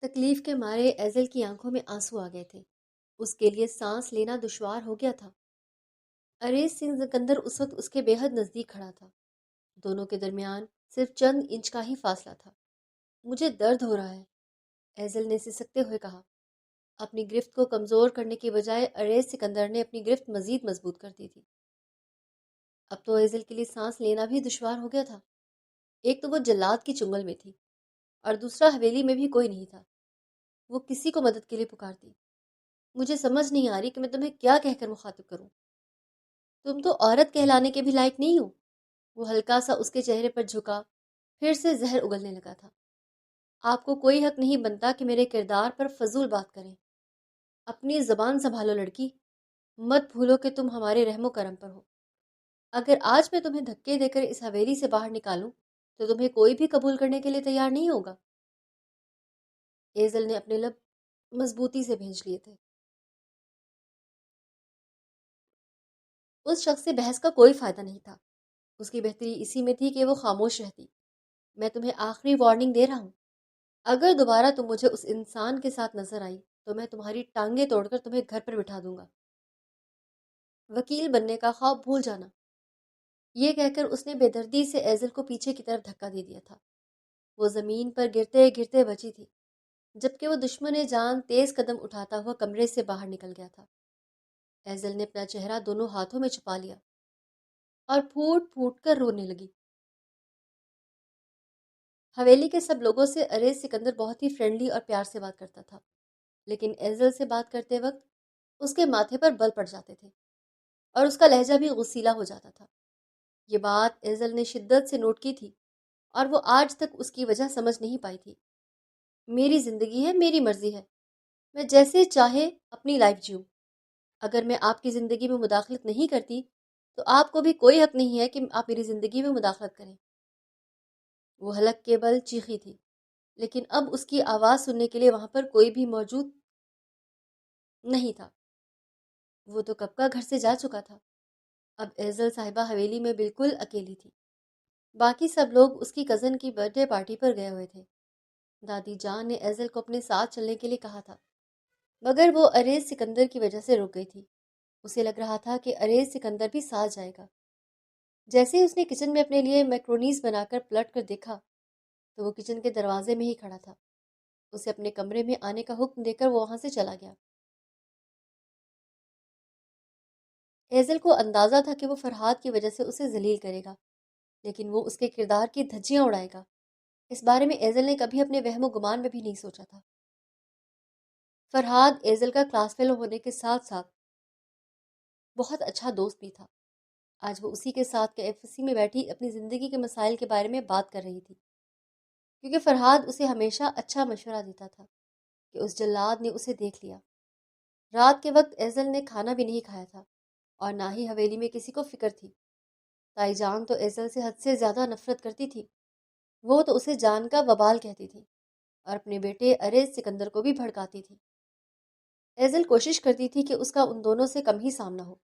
تکلیف کے مارے ایزل کی آنکھوں میں آنسو آ گئے تھے۔ اس کے لیے سانس لینا دشوار ہو گیا تھا۔ اریز سنگھ سکندر اس وقت اس کے بے حد نزدیک کھڑا تھا۔ دونوں کے درمیان صرف چند انچ کا ہی فاصلہ تھا۔ مجھے درد ہو رہا ہے، ایزل نے سسکتے ہوئے کہا۔ اپنی گرفت کو کمزور کرنے کے بجائے اریز سکندر نے اپنی گرفت مزید مضبوط کر دی تھی۔ اب تو ایزل کے لیے سانس لینا بھی دشوار ہو گیا تھا۔ ایک تو وہ جلاد کی چنگل میں تھی اور دوسرا حویلی میں بھی کوئی نہیں تھا۔ وہ کسی کو مدد کے لیے پکارتی۔ مجھے سمجھ نہیں آ رہی کہ میں تمہیں کیا کہہ کر مخاطب کروں۔ تم تو عورت کہلانے کے بھی لائق نہیں ہو۔ وہ ہلکا سا اس کے چہرے پر جھکا، پھر سے زہر اگلنے لگا تھا۔ آپ کو کوئی حق نہیں بنتا کہ میرے کردار پر فضول بات کریں۔ اپنی زبان سنبھالو لڑکی، مت بھولو کہ تم ہمارے رحم و کرم پر ہو۔ اگر آج میں تمہیں دھکے دے کر اس حویلی سے باہر نکالوں تو تمہیں کوئی بھی قبول کرنے کے لیے تیار نہیں ہوگا۔ ایزل نے اپنے لب مضبوطی سے بھینچ لیے تھے۔ اس شخص سے بحث کا کوئی فائدہ نہیں تھا۔ اس کی بہتری اسی میں تھی کہ وہ خاموش رہتی۔ میں تمہیں آخری وارننگ دے رہا ہوں، اگر دوبارہ تم مجھے اس انسان کے ساتھ نظر آئی تو میں تمہاری ٹانگیں توڑ کر تمہیں گھر پر بٹھا دوں گا۔ وکیل بننے کا خواب بھول جانا۔ یہ کہہ کر اس نے بے دردی سے ایزل کو پیچھے کی طرف دھکا دے دیا تھا۔ وہ زمین پر گرتے گرتے بچی تھی، جبکہ وہ دشمن جان تیز قدم اٹھاتا ہوا کمرے سے باہر نکل گیا تھا۔ ایزل نے اپنا چہرہ دونوں ہاتھوں میں چھپا لیا اور پھوٹ پھوٹ کر رونے لگی۔ حویلی کے سب لوگوں سے اریز سکندر بہت ہی فرینڈلی اور پیار سے بات کرتا تھا، لیکن ایزل سے بات کرتے وقت اس کے ماتھے پر بل پڑ جاتے تھے اور اس کا لہجہ بھی غصیلا ہو جاتا تھا۔ یہ بات ایزل نے شدت سے نوٹ کی تھی اور وہ آج تک اس کی وجہ سمجھ نہیں پائی تھی۔ میری زندگی ہے، میری مرضی ہے، میں جیسے چاہے اپنی لائف جیوں۔ اگر میں آپ کی زندگی میں مداخلت نہیں کرتی تو آپ کو بھی کوئی حق نہیں ہے کہ آپ میری زندگی میں مداخلت کریں۔ وہ حلق کے بل چیخی تھی، لیکن اب اس کی آواز سننے کے لیے وہاں پر کوئی بھی موجود نہیں تھا۔ وہ تو کب کا گھر سے جا چکا تھا۔ اب ایزل صاحبہ حویلی میں بالکل اکیلی تھی۔ باقی سب لوگ اس کی کزن کی برتھ ڈے پارٹی پر گئے ہوئے تھے۔ دادی جان نے ایزل کو اپنے ساتھ چلنے کے لیے کہا تھا، مگر وہ اریز سکندر کی وجہ سے رک گئی تھی۔ اسے لگ رہا تھا کہ اریز سکندر بھی ساتھ جائے گا۔ جیسے ہی اس نے کچن میں اپنے لیے میکرونیز بنا کر پلٹ کر دیکھا تو وہ کچن کے دروازے میں ہی کھڑا تھا۔ اسے اپنے کمرے میں آنے کا حکم دے کر وہ وہاں سے چلا گیا۔ ایزل کو اندازہ تھا کہ وہ فرحاد کی وجہ سے اسے ذلیل کرے گا، لیکن وہ اس کے کردار کی دھجیاں اڑائے گا۔ اس بارے میں ایزل نے کبھی اپنے وہم و گمان میں بھی نہیں سوچا تھا۔ فرحاد ایزل کا کلاس فیلو ہونے کے ساتھ ساتھ بہت اچھا دوست بھی تھا۔ آج وہ اسی کے ساتھ KFC میں بیٹھی اپنی زندگی کے مسائل کے بارے میں بات کر رہی تھی، کیونکہ فرحاد اسے ہمیشہ اچھا مشورہ دیتا تھا کہ اس جلاد نے اسے دیکھ لیا۔ رات کے وقت ایزل نے کھانا بھی نہیں کھایا تھا اور نہ ہی حویلی میں کسی کو فکر تھی۔ تائی جان تو ایزل سے حد سے زیادہ نفرت کرتی تھی۔ وہ تو اسے جان کا وبال کہتی تھی اور اپنے بیٹے اریز سکندر کو بھی بھڑکاتی تھی۔ ایزل کوشش کرتی تھی کہ اس کا ان دونوں سے کم ہی سامنا ہو،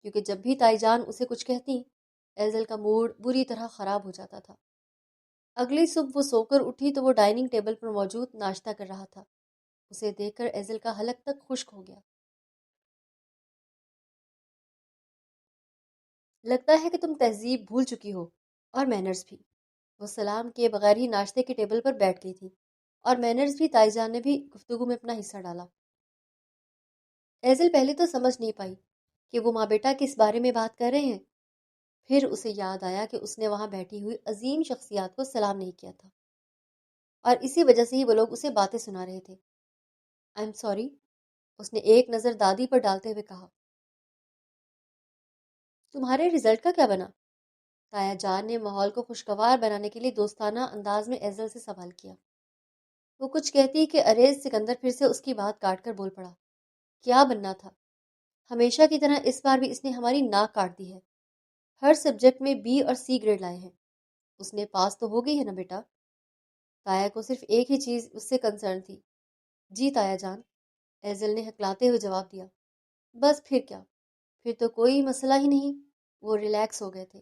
کیونکہ جب بھی تائی جان اسے کچھ کہتی ایزل کا موڈ بری طرح خراب ہو جاتا تھا۔ اگلی صبح وہ سو کر اٹھی تو وہ ڈائننگ ٹیبل پر موجود ناشتہ کر رہا تھا۔ اسے دیکھ کر ایزل کا حلق تک خشک ہو گیا۔ لگتا ہے کہ تم تہذیب بھول چکی ہو اور مینرز بھی۔ وہ سلام کیے بغیر ہی ناشتے کے ٹیبل پر بیٹھ گئی تھی اور مینرز بھی تائی جان نے بھی گفتگو میں اپنا حصہ ڈالا۔ ایزل پہلے تو سمجھ نہیں پائی کہ وہ ماں بیٹا کس بارے میں بات کر رہے ہیں، پھر اسے یاد آیا کہ اس نے وہاں بیٹھی ہوئی عظیم شخصیات کو سلام نہیں کیا تھا اور اسی وجہ سے ہی وہ لوگ اسے باتیں سنا رہے تھے۔ آئی ایم سوری، اس نے ایک نظر دادی پر ڈالتے ہوئے کہا۔ تمہارے رزلٹ کا کیا بنا؟ تایا جان نے ماحول کو خوشگوار بنانے کے لیے دوستانہ انداز میں ایزل سے سوال کیا۔ وہ کچھ کہتی کہ اریز سکندر پھر سے اس کی بات کاٹ کر بول پڑا، کیا بننا تھا؟ ہمیشہ کی طرح اس بار بھی اس نے ہماری ناک کاٹ دی ہے۔ ہر سبجیکٹ میں B اور C گریڈ لائے ہیں۔ اس نے پاس تو ہو گئی ہے نا بیٹا؟ تایا کو صرف ایک ہی چیز اس سے کنسرن تھی۔ جی تایا جان، ایزل نے ہکلاتے ہوئے جواب دیا۔ بس پھر کیا، پھر تو کوئی مسئلہ ہی نہیں۔ وہ ریلیکس ہو گئے تھے۔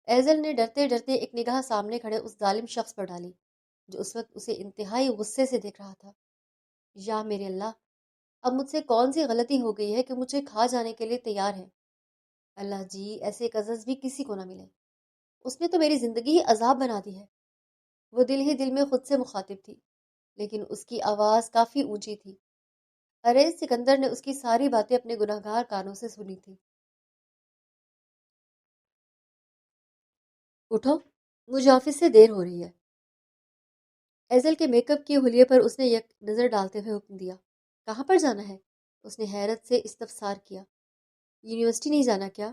ایزل نے ڈرتے ڈرتے ایک نگاہ سامنے کھڑے اس ظالم شخص پر ڈالی جو اس وقت اسے انتہائی غصے سے دیکھ رہا تھا۔ یا میرے اللہ، اب مجھ سے کون سی غلطی ہو گئی ہے کہ مجھے کھا جانے کے لیے تیار ہے؟ اللہ جی، ایسے کزنس بھی کسی کو نہ ملے۔ اس نے تو میری زندگی ہی عذاب بنا دی ہے۔ وہ دل ہی دل میں خود سے مخاطب تھی، لیکن اس کی آواز کافی اونچی تھی۔ ارے سکندر نے اس کی ساری باتیں اپنے گناہگار کانوں سے سنی تھی۔ اٹھو، مجھے آفس سے دیر ہو رہی ہے۔ ایزل کے میک اپ کے حلیے پر اس نے یک نظر ڈالتے ہوئے حکم دیا۔ کہاں پر جانا ہے؟ اس نے حیرت سے استفسار کیا۔ یونیورسٹی نہیں جانا کیا؟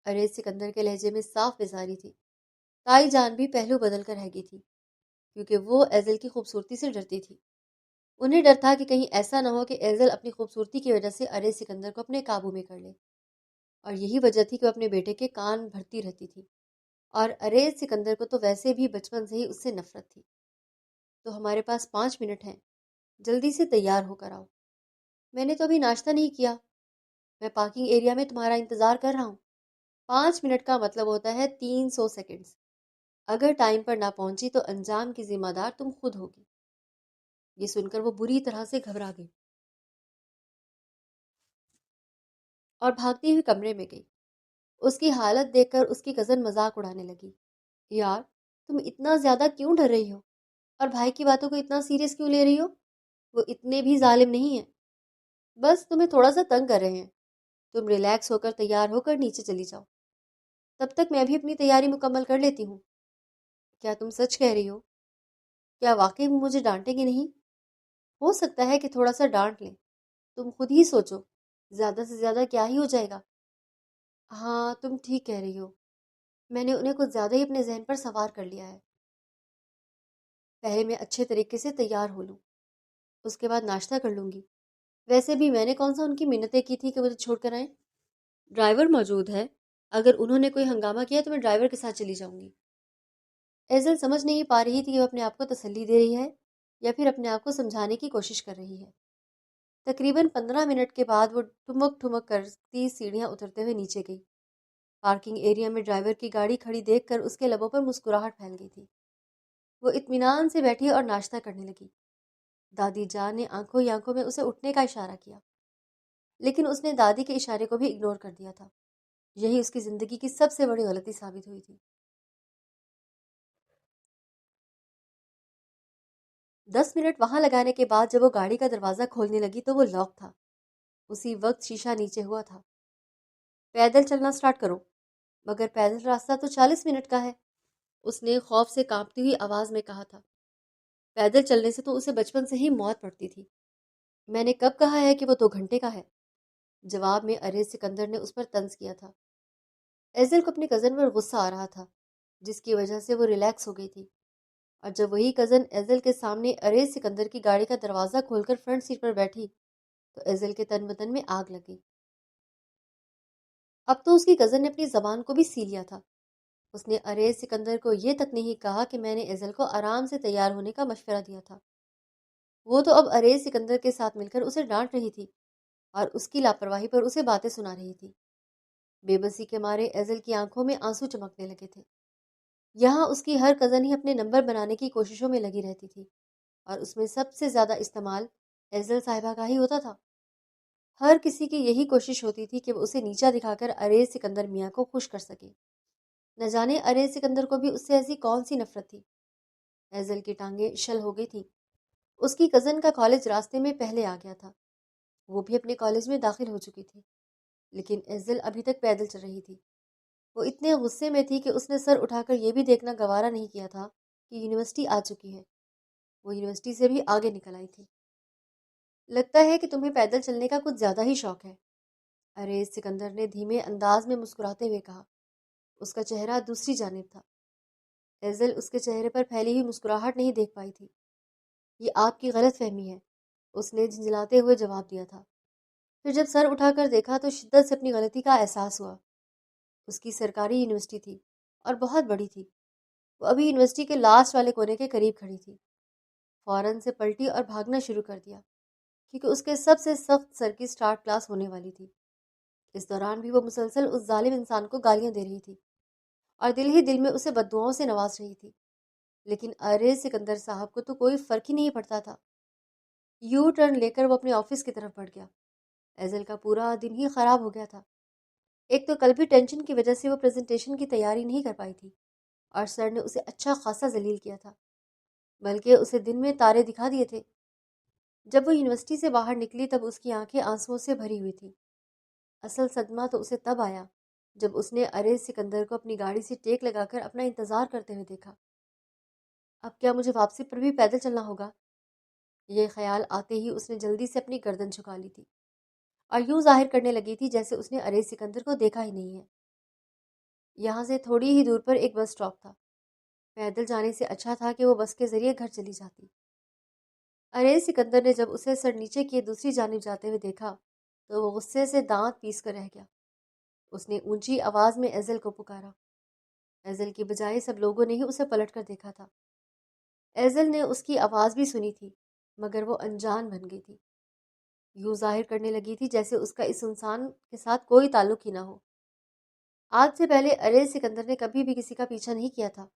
ارے سکندر کے لہجے میں صاف بیزاری تھی۔ تائی جان بھی پہلو بدل کر رہ گئی تھی، کیونکہ وہ ایزل کی خوبصورتی سے ڈرتی تھی۔ انہیں ڈر تھا کہ کہیں ایسا نہ ہو کہ ایزل اپنی خوبصورتی کی وجہ سے ارے سکندر کو اپنے قابو میں کر لے، اور یہی وجہ تھی کہ وہ اپنے بیٹے کے کان بھرتی رہتی تھی، اور ارے سکندر کو تو ویسے بھی بچپن سے ہی اس سے نفرت تھی۔ تو ہمارے پاس 5 منٹ ہیں، جلدی سے تیار ہو کر آؤ۔ میں نے تو ابھی ناشتہ نہیں کیا، میں پارکنگ ایریا میں تمہارا انتظار کر رہا ہوں۔ 5 منٹ کا مطلب ہوتا ہے 300 سیکنڈز۔ اگر ٹائم پر نہ پہنچی تو انجام کی ذمہ دار تم خود ہوگی۔ یہ سن کر وہ بری طرح سے گھبرا گئی اور بھاگتی ہوئی کمرے میں گئی۔ اس کی حالت دیکھ کر اس کی کزن مذاق اڑانے لگی۔ یار، تم اتنا زیادہ کیوں ڈر رہی ہو؟ اور بھائی کی باتوں کو اتنا سیریس کیوں لے رہی ہو؟ وہ اتنے بھی ظالم نہیں ہیں، بس تمہیں تھوڑا سا تنگ کر رہے ہیں۔ تم ریلیکس ہو کر تیار ہو کر نیچے چلی جاؤ، تب تک میں بھی اپنی تیاری مکمل کر لیتی ہوں۔ کیا تم سچ کہہ رہی ہو؟ کیا واقعی وہ مجھے ڈانٹیں گے نہیں؟ ہو سکتا ہے کہ تھوڑا سا ڈانٹ لیں، تم خود ہی سوچو، زیادہ سے زیادہ کیا ہی ہو جائے گا۔ ہاں تم ٹھیک کہہ رہی ہو، میں نے انہیں کچھ زیادہ ہی اپنے ذہن پر سوار کر لیا ہے۔ پہلے میں اچھے طریقے سے تیار ہو لوں، اس کے بعد ناشتہ کر لوں گی۔ ویسے بھی میں نے کون سا ان کی منتیں کی تھی کہ مجھے چھوڑ کر آئیں؟ ڈرائیور موجود ہے، اگر انہوں نے کوئی ہنگامہ کیا تو میں ڈرائیور کے ساتھ چلی جاؤں گی۔ ایزل سمجھ نہیں پا رہی تھی کہ وہ اپنے آپ کو تسلی دے رہی ہے یا پھر اپنے آپ کو سمجھانے کی کوشش کر رہی ہے۔ تقریباً 15 منٹ کے بعد وہ ٹھمک ٹھمک کرتی سیڑھیاں اترتے ہوئے نیچے گئی۔ پارکنگ ایریا میں ڈرائیور کی گاڑی کھڑی دیکھ کر اس کے لبوں پر مسکراہٹ پھیل گئی تھی۔ وہ اطمینان سے بیٹھی اور ناشتہ کرنے لگی۔ دادی جان نے آنکھوں ہی آنکھوں میں اسے اٹھنے کا اشارہ کیا، لیکن اس نے دادی کے اشارے کو بھی اگنور کر دیا تھا۔ یہی اس کی زندگی کی سب سے بڑی غلطی ثابت ہوئی تھی۔ 10 منٹ وہاں لگانے کے بعد جب وہ گاڑی کا دروازہ کھولنے لگی تو وہ لاک تھا۔ اسی وقت شیشہ نیچے ہوا تھا۔ پیدل چلنا سٹارٹ کرو، مگر پیدل راستہ تو 40 منٹ کا ہے، اس نے خوف سے کانپتی ہوئی آواز میں کہا تھا۔ پیدل چلنے سے تو اسے بچپن سے ہی موت پڑتی تھی۔ میں نے کب کہا ہے کہ وہ 2 گھنٹے کا ہے؟ جواب میں ارے سکندر نے اس پر طنز کیا تھا۔ ایزل کو اپنے کزن پر غصہ آ رہا تھا، جس کی وجہ سے وہ ریلیکس ہو گئی تھی، اور جب وہی کزن ایزل کے سامنے ارے سکندر کی گاڑی کا دروازہ کھول کر فرنٹ سیٹ پر بیٹھی تو ایزل کے تن بدن میں آگ لگی۔ اب تو اس کی کزن نے اپنی زبان کو بھی سی لیا تھا۔ اس نے ارے سکندر کو یہ تک نہیں کہا کہ میں نے ایزل کو آرام سے تیار ہونے کا مشورہ دیا تھا۔ وہ تو اب ارے سکندر کے ساتھ مل کر اسے ڈانٹ رہی تھی اور اس کی لاپرواہی پر اسے باتیں سنا رہی تھی۔ بے بسی کے مارے ایزل کی آنکھوں میں آنسو چمکنے لگے تھے۔ یہاں اس کی ہر کزن ہی اپنے نمبر بنانے کی کوششوں میں لگی رہتی تھی، اور اس میں سب سے زیادہ استعمال ایزل صاحبہ کا ہی ہوتا تھا۔ ہر کسی کی یہی کوشش ہوتی تھی کہ وہ اسے نیچا دکھا کر ارے سکندر میاں کو خوش کر سکے۔ نہ جانے ارے سکندر کو بھی اس سے ایسی کون سی نفرت تھی۔ ایزل کی ٹانگیں شل ہو گئی تھیں۔ اس کی کزن کا کالج راستے میں پہلے آ گیا تھا، وہ بھی اپنے کالج میں داخل ہو چکی تھی، لیکن ایزل ابھی تک پیدل چل رہی تھی۔ وہ اتنے غصے میں تھی کہ اس نے سر اٹھا کر یہ بھی دیکھنا گوارا نہیں کیا تھا کہ یونیورسٹی آ چکی ہے۔ وہ یونیورسٹی سے بھی آگے نکل آئی تھی۔ لگتا ہے کہ تمہیں پیدل چلنے کا کچھ زیادہ ہی شوق ہے، ارے سکندر نے دھیمے انداز میں مسکراتے ہوئے کہا۔ اس کا چہرہ دوسری جانب تھا۔ ایزل اس کے چہرے پر پھیلی ہوئی مسکراہٹ نہیں دیکھ پائی تھی۔ یہ آپ کی غلط فہمی ہے، اس نے جھنجھلاتے ہوئے جواب دیا تھا۔ پھر جب سر اٹھا کر دیکھا تو شدت سے اپنی غلطی کا احساس ہوا۔ اس کی سرکاری یونیورسٹی تھی اور بہت بڑی تھی۔ وہ ابھی یونیورسٹی کے لاسٹ والے کونے کے قریب کھڑی تھی۔ فوراً سے پلٹی اور بھاگنا شروع کر دیا، کیونکہ اس کے سب سے سخت سر کی سٹارٹ کلاس ہونے والی تھی۔ اس دوران بھی وہ مسلسل اس ظالم انسان کو گالیاں دے رہی تھی اور دل ہی دل میں اسے بددعاؤں سے نواز رہی تھی، لیکن ارے سکندر صاحب کو تو کوئی فرق ہی نہیں پڑتا تھا۔ یو ٹرن لے کر وہ اپنے آفس کی طرف بڑھ گیا۔ ایزل کا پورا دن ہی خراب ہو گیا تھا۔ ایک تو قلبی ٹینشن کی وجہ سے وہ پریزنٹیشن کی تیاری نہیں کر پائی تھی اور سر نے اسے اچھا خاصا ذلیل کیا تھا، بلکہ اسے دن میں تارے دکھا دیے تھے۔ جب وہ یونیورسٹی سے باہر نکلی تب اس کی آنکھیں آنسوؤں سے بھری ہوئی تھیں۔ اصل صدمہ تو اسے تب آیا جب اس نے ارے سکندر کو اپنی گاڑی سے ٹیک لگا کر اپنا انتظار کرتے ہوئے دیکھا۔ اب کیا مجھے واپسی پر بھی پیدل چلنا ہوگا؟ یہ خیال آتے ہی اس نے جلدی سے اپنی گردن جھکا لی تھی اور یوں ظاہر کرنے لگی تھی جیسے اس نے ارے سکندر کو دیکھا ہی نہیں ہے۔ یہاں سے تھوڑی ہی دور پر ایک بس اسٹاپ تھا۔ پیدل جانے سے اچھا تھا کہ وہ بس کے ذریعے گھر چلی جاتی۔ ارے سکندر نے جب اسے سر نیچے کیے دوسری جانب جاتے ہوئے دیکھا تو وہ غصے سے دانت پیس کر رہ گیا۔ اس نے اونچی آواز میں ایزل کو پکارا۔ ایزل کی بجائے سب لوگوں نے ہی اسے پلٹ کر دیکھا تھا۔ ایزل نے اس کی آواز بھی سنی تھی مگر وہ انجان بن گئی تھی، یوں ظاہر کرنے لگی تھی جیسے اس کا اس انسان کے ساتھ کوئی تعلق ہی نہ ہو۔ آج سے پہلے ارے سکندر نے کبھی بھی کسی کا پیچھا نہیں کیا تھا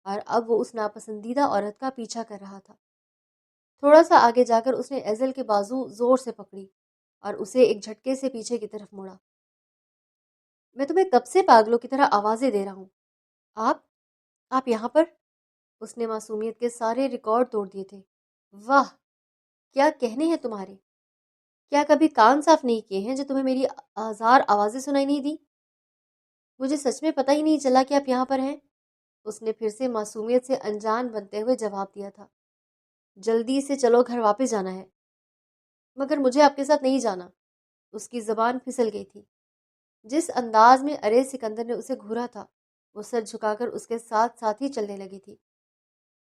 اور اب وہ اس ناپسندیدہ عورت کا پیچھا کر رہا تھا۔ تھوڑا سا آگے جا کر اس نے ایزل کے بازو زور سے پکڑی اور اسے ایک جھٹکے سے پیچھے کی طرف موڑا۔ میں تمہیں کب سے پاگلوں کی طرح آوازیں دے رہا ہوں، آپ آپ یہاں پر؟ اس نے معصومیت کے سارے ریکارڈ توڑ دیے تھے۔ واہ، کیا کہنے ہیں تمہارے! کیا کبھی کان صاف نہیں کیے ہیں جو تمہیں میری آزار آوازیں سنائی نہیں دی؟ مجھے سچ میں پتہ ہی نہیں چلا کہ آپ یہاں پر ہیں۔ اس نے پھر سے معصومیت سے انجان بنتے ہوئے جواب دیا تھا۔ جلدی سے چلو، گھر واپس جانا ہے۔ مگر مجھے آپ کے ساتھ نہیں جانا۔ اس کی زبان پھسل گئی تھی۔ جس انداز میں ارے سکندر نے اسے گھورا تھا وہ سر جھکا کر اس کے ساتھ ساتھ ہی چلنے لگی تھی۔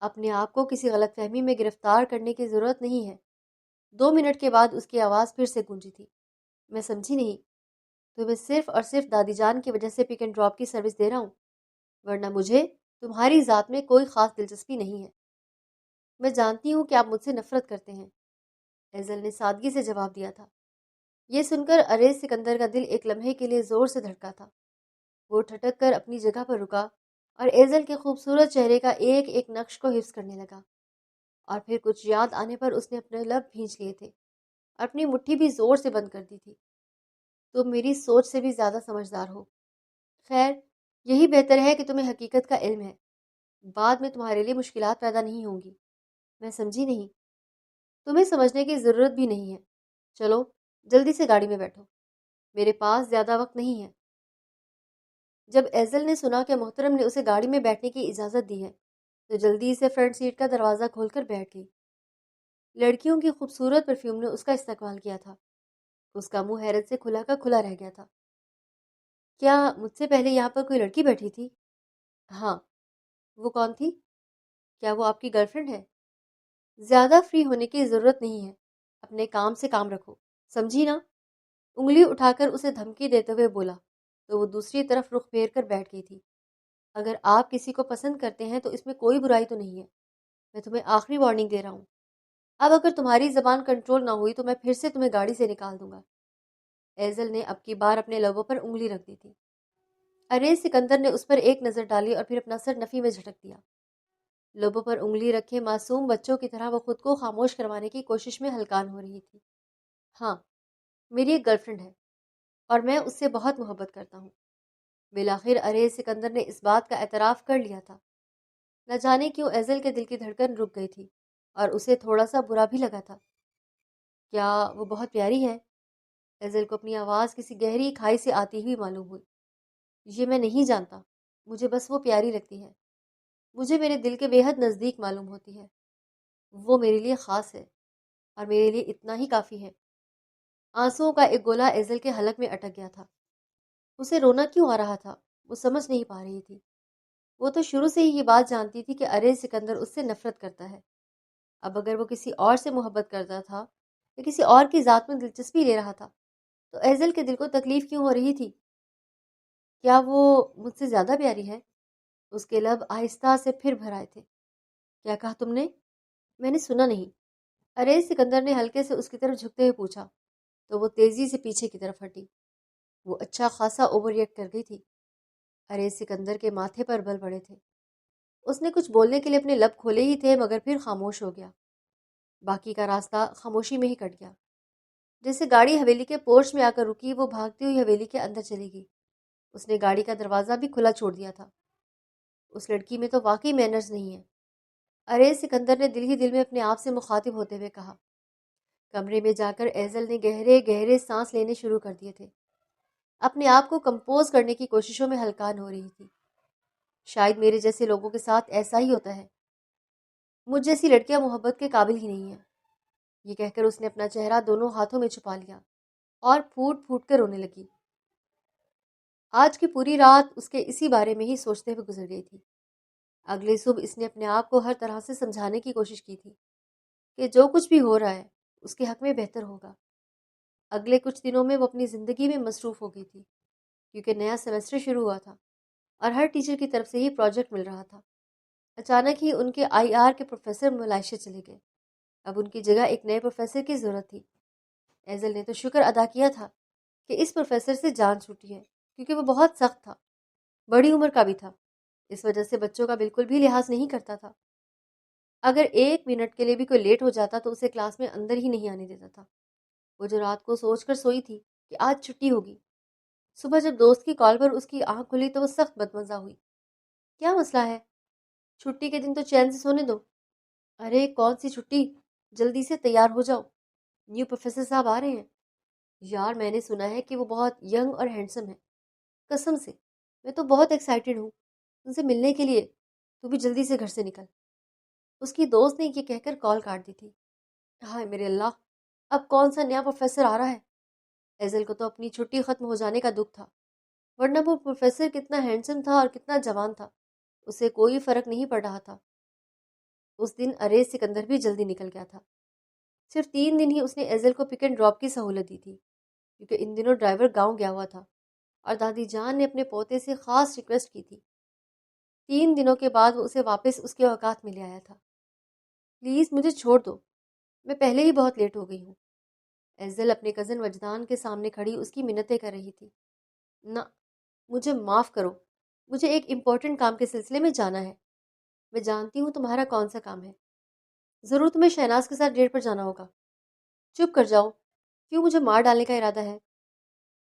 اپنے آپ کو کسی غلط فہمی میں گرفتار کرنے کی ضرورت نہیں ہے۔ 2 منٹ کے بعد اس کی آواز پھر سے گونجی تھی۔ میں سمجھی نہیں، تمہیں صرف اور صرف دادی جان کی وجہ سے پک اینڈ ڈراپ کی سروس دے رہا ہوں، ورنہ مجھے تمہاری ذات میں کوئی خاص دلچسپی نہیں ہے۔ میں جانتی ہوں کہ آپ مجھ سے نفرت کرتے ہیں، ایزل نے سادگی سے جواب دیا تھا۔ یہ سن کر ارے سکندر کا دل ایک لمحے کے لیے زور سے دھڑکا تھا۔ وہ ٹھٹک کر اپنی جگہ پر رکا اور ایزل کے خوبصورت چہرے کا ایک ایک نقش کو حفظ کرنے لگا، اور پھر کچھ یاد آنے پر اس نے اپنے لب بھینچ لیے تھے اور اپنی مٹھی بھی زور سے بند کر دی تھی۔ تم میری سوچ سے بھی زیادہ سمجھدار ہو۔ خیر، یہی بہتر ہے کہ تمہیں حقیقت کا علم ہے، بعد میں تمہارے لیے مشکلات پیدا نہیں ہوں گی۔ میں سمجھی نہیں۔ تمہیں سمجھنے کی ضرورت بھی نہیں ہے۔ چلو جلدی سے گاڑی میں بیٹھو، میرے پاس زیادہ وقت نہیں ہے۔ جب ایزل نے سنا کہ محترم نے اسے گاڑی میں بیٹھنے کی اجازت دی ہے تو جلدی سے فرنٹ سیٹ کا دروازہ کھول کر بیٹھ گئی۔ لڑکیوں کی خوبصورت پرفیوم نے اس کا استقبال کیا تھا۔ اس کا منہ حیرت سے کھلا کا کھلا رہ گیا تھا۔ کیا مجھ سے پہلے یہاں پر کوئی لڑکی بیٹھی تھی؟ ہاں۔ وہ کون تھی؟ کیا وہ آپ کی گرل فرینڈ ہے؟ زیادہ فری ہونے کی ضرورت نہیں ہے، اپنے کام سے کام رکھو، سمجھی نا؟ انگلی اٹھا کر اسے دھمکی دیتے ہوئے بولا تو وہ دوسری طرف رخ پھیر کر بیٹھ گئی تھی۔ اگر آپ کسی کو پسند کرتے ہیں تو اس میں کوئی برائی تو نہیں ہے۔ میں تمہیں آخری وارننگ دے رہا ہوں، اب اگر تمہاری زبان کنٹرول نہ ہوئی تو میں پھر سے تمہیں گاڑی سے نکال دوں گا۔ ایزل نے اب کی بار اپنے لبوں پر انگلی رکھ دی تھی۔ ارے سکندر نے اس پر ایک نظر ڈالی اور پھر اپنا سر نفی میں جھٹک دیا۔ لبوں پر انگلی رکھے معصوم بچوں کی طرح وہ خود کو خاموش کروانے کی کوشش میں ہلکان ہو رہی تھی۔ ہاں، میری ایک گرل فرینڈ ہے اور میں اس سے بہت محبت کرتا ہوں۔ بالآخر ارے سکندر نے اس بات کا اعتراف کر لیا تھا۔ نہ جانے کیوں ایزل کے دل کی دھڑکن رک گئی تھی اور اسے تھوڑا سا برا بھی لگا تھا۔ کیا وہ بہت پیاری ہے؟ ایزل کو اپنی آواز کسی گہری کھائی سے آتی ہوئی معلوم ہوئی۔ یہ میں نہیں جانتا، مجھے بس وہ پیاری لگتی ہے، مجھے میرے دل کے بے حد نزدیک معلوم ہوتی ہے۔ وہ میرے لیے خاص ہے اور میرے لیے اتنا ہی کافی ہے۔ آنسوؤں کا ایک گولا ایزل کے حلق میں اٹک گیا تھا۔ اسے رونا کیوں آ رہا تھا وہ سمجھ نہیں پا رہی تھی۔ وہ تو شروع سے ہی یہ بات جانتی تھی کہ ارے سکندر اس سے نفرت کرتا ہے۔ اب اگر وہ کسی اور سے محبت کرتا تھا یا کسی اور کی ذات میں دلچسپی لے رہا تھا تو ایزل کے دل کو تکلیف کیوں ہو رہی تھی؟ کیا وہ مجھ سے زیادہ پیاری ہے؟ اس کے لب آہستہ سے پھر بھر آئے تھے۔ کیا کہا تم نے؟ میں نے سنا نہیں، ارے سکندر نے ہلکے سے اس کی طرف جھکتے ہوئے پوچھا تو وہ تیزی سے پیچھے کی طرف ہٹی۔ وہ اچھا خاصا اوور ریئیکٹ کر گئی تھی۔ ارے سکندر کے ماتھے پر بل پڑے تھے۔ اس نے کچھ بولنے کے لیے اپنے لب کھولے ہی تھے مگر پھر خاموش ہو گیا۔ باقی کا راستہ خاموشی میں ہی کٹ گیا۔ جیسے گاڑی حویلی کے پورچ میں آ کر رکی، وہ بھاگتی ہوئی حویلی کے اندر چلی گئی۔ اس نے گاڑی کا دروازہ بھی کھلا چھوڑ دیا تھا۔ اس لڑکی میں تو واقعی مینرز نہیں ہے، ارے سکندر نے دل ہی دل میں اپنے آپ سے مخاطب ہوتے ہوئے کہا۔ کمرے میں جا کر ایزل نے گہرے گہرے سانس لینے شروع کر دیے تھے۔ اپنے آپ کو کمپوز کرنے کی کوششوں میں ہلکان ہو رہی تھی۔ شاید میرے جیسے لوگوں کے ساتھ ایسا ہی ہوتا ہے، مجھ جیسی لڑکیاں محبت کے قابل ہی نہیں ہیں۔ یہ کہہ کر اس نے اپنا چہرہ دونوں ہاتھوں میں چھپا لیا اور پھوٹ پھوٹ کر رونے لگی۔ آج کی پوری رات اس کے اسی بارے میں ہی سوچتے ہوئے گزر گئی تھی۔ اگلے صبح اس نے اپنے آپ کو ہر طرح سے سمجھانے کی کوشش کی تھی کہ جو کچھ بھی ہو رہا ہے اس کے حق میں بہتر ہوگا۔ اگلے کچھ دنوں میں وہ اپنی زندگی میں مصروف ہو گئی تھی، کیونکہ نیا سیمسٹر شروع ہوا تھا اور ہر ٹیچر کی طرف سے ہی پروجیکٹ مل رہا تھا۔ اچانک ہی ان کے آئی آر کے پروفیسر ملائشیا چلے گئے۔ اب ان کی جگہ ایک نئے پروفیسر کی ضرورت تھی۔ ایزل نے تو شکر ادا کیا تھا کہ اس پروفیسر سے جان چھوٹی ہے، کیونکہ وہ بہت سخت تھا، بڑی عمر کا بھی تھا، اس وجہ سے بچوں کا بالکل بھی لحاظ نہیں کرتا تھا۔ اگر ایک منٹ کے لیے بھی کوئی لیٹ ہو جاتا تو اسے کلاس میں اندر ہی نہیں آنے دیتا تھا۔ وہ جو رات کو سوچ کر سوئی تھی کہ آج چھٹی ہوگی، صبح جب دوست کی کال پر اس کی آنکھ کھلی تو وہ سخت بدمزہ ہوئی۔ کیا مسئلہ ہے؟ چھٹی کے دن تو چین سے سونے دو۔ ارے کون سی چھٹی، جلدی سے تیار ہو جاؤ، نیو پروفیسر صاحب آ رہے ہیں۔ یار میں نے سنا ہے کہ وہ بہت ینگ اور ہینڈسم ہے، قسم سے میں تو بہت ایکسائٹیڈ ہوں ان سے ملنے کے لیے، تو بھی جلدی سے گھر سے نکل۔ اس کی دوست نے یہ کہہ کر کال کاٹ دی تھی۔ ہائے میرے اللہ، اب کون سا نیا پروفیسر آ رہا ہے؟ ایزل کو تو اپنی چھٹی ختم ہو جانے کا دکھ تھا، ورنہ وہ پروفیسر کتنا ہینڈسم تھا اور کتنا جوان تھا، اسے کوئی فرق نہیں پڑ رہا تھا۔ اس دن ارے سکندر بھی جلدی نکل گیا تھا۔ صرف 3 دن ہی اس نے ایزل کو پک اینڈ ڈراپ کی سہولت دی تھی، کیونکہ ان دنوں ڈرائیور گاؤں گیا ہوا تھا اور دادی جان نے اپنے پوتے سے خاص ریکویسٹ کی تھی۔ 3 دنوں کے بعد وہ اسے واپس اس کے اوقات میں لے آیا تھا۔ پلیز مجھے چھوڑ دو، میں پہلے ہی بہت لیٹ ہو گئی ہوں۔ ایزل اپنے کزن وجدان کے سامنے کھڑی اس کی منتیں کر رہی تھی۔ نہ، مجھے معاف کرو، مجھے ایک امپورٹنٹ کام کے سلسلے میں جانا ہے۔ میں جانتی ہوں تمہارا کون سا کام ہے، ضرور تمہیں شہناز کے ساتھ ڈیٹ پر جانا ہوگا۔ چپ کر جاؤ، کیوں مجھے مار ڈالنے کا ارادہ ہے؟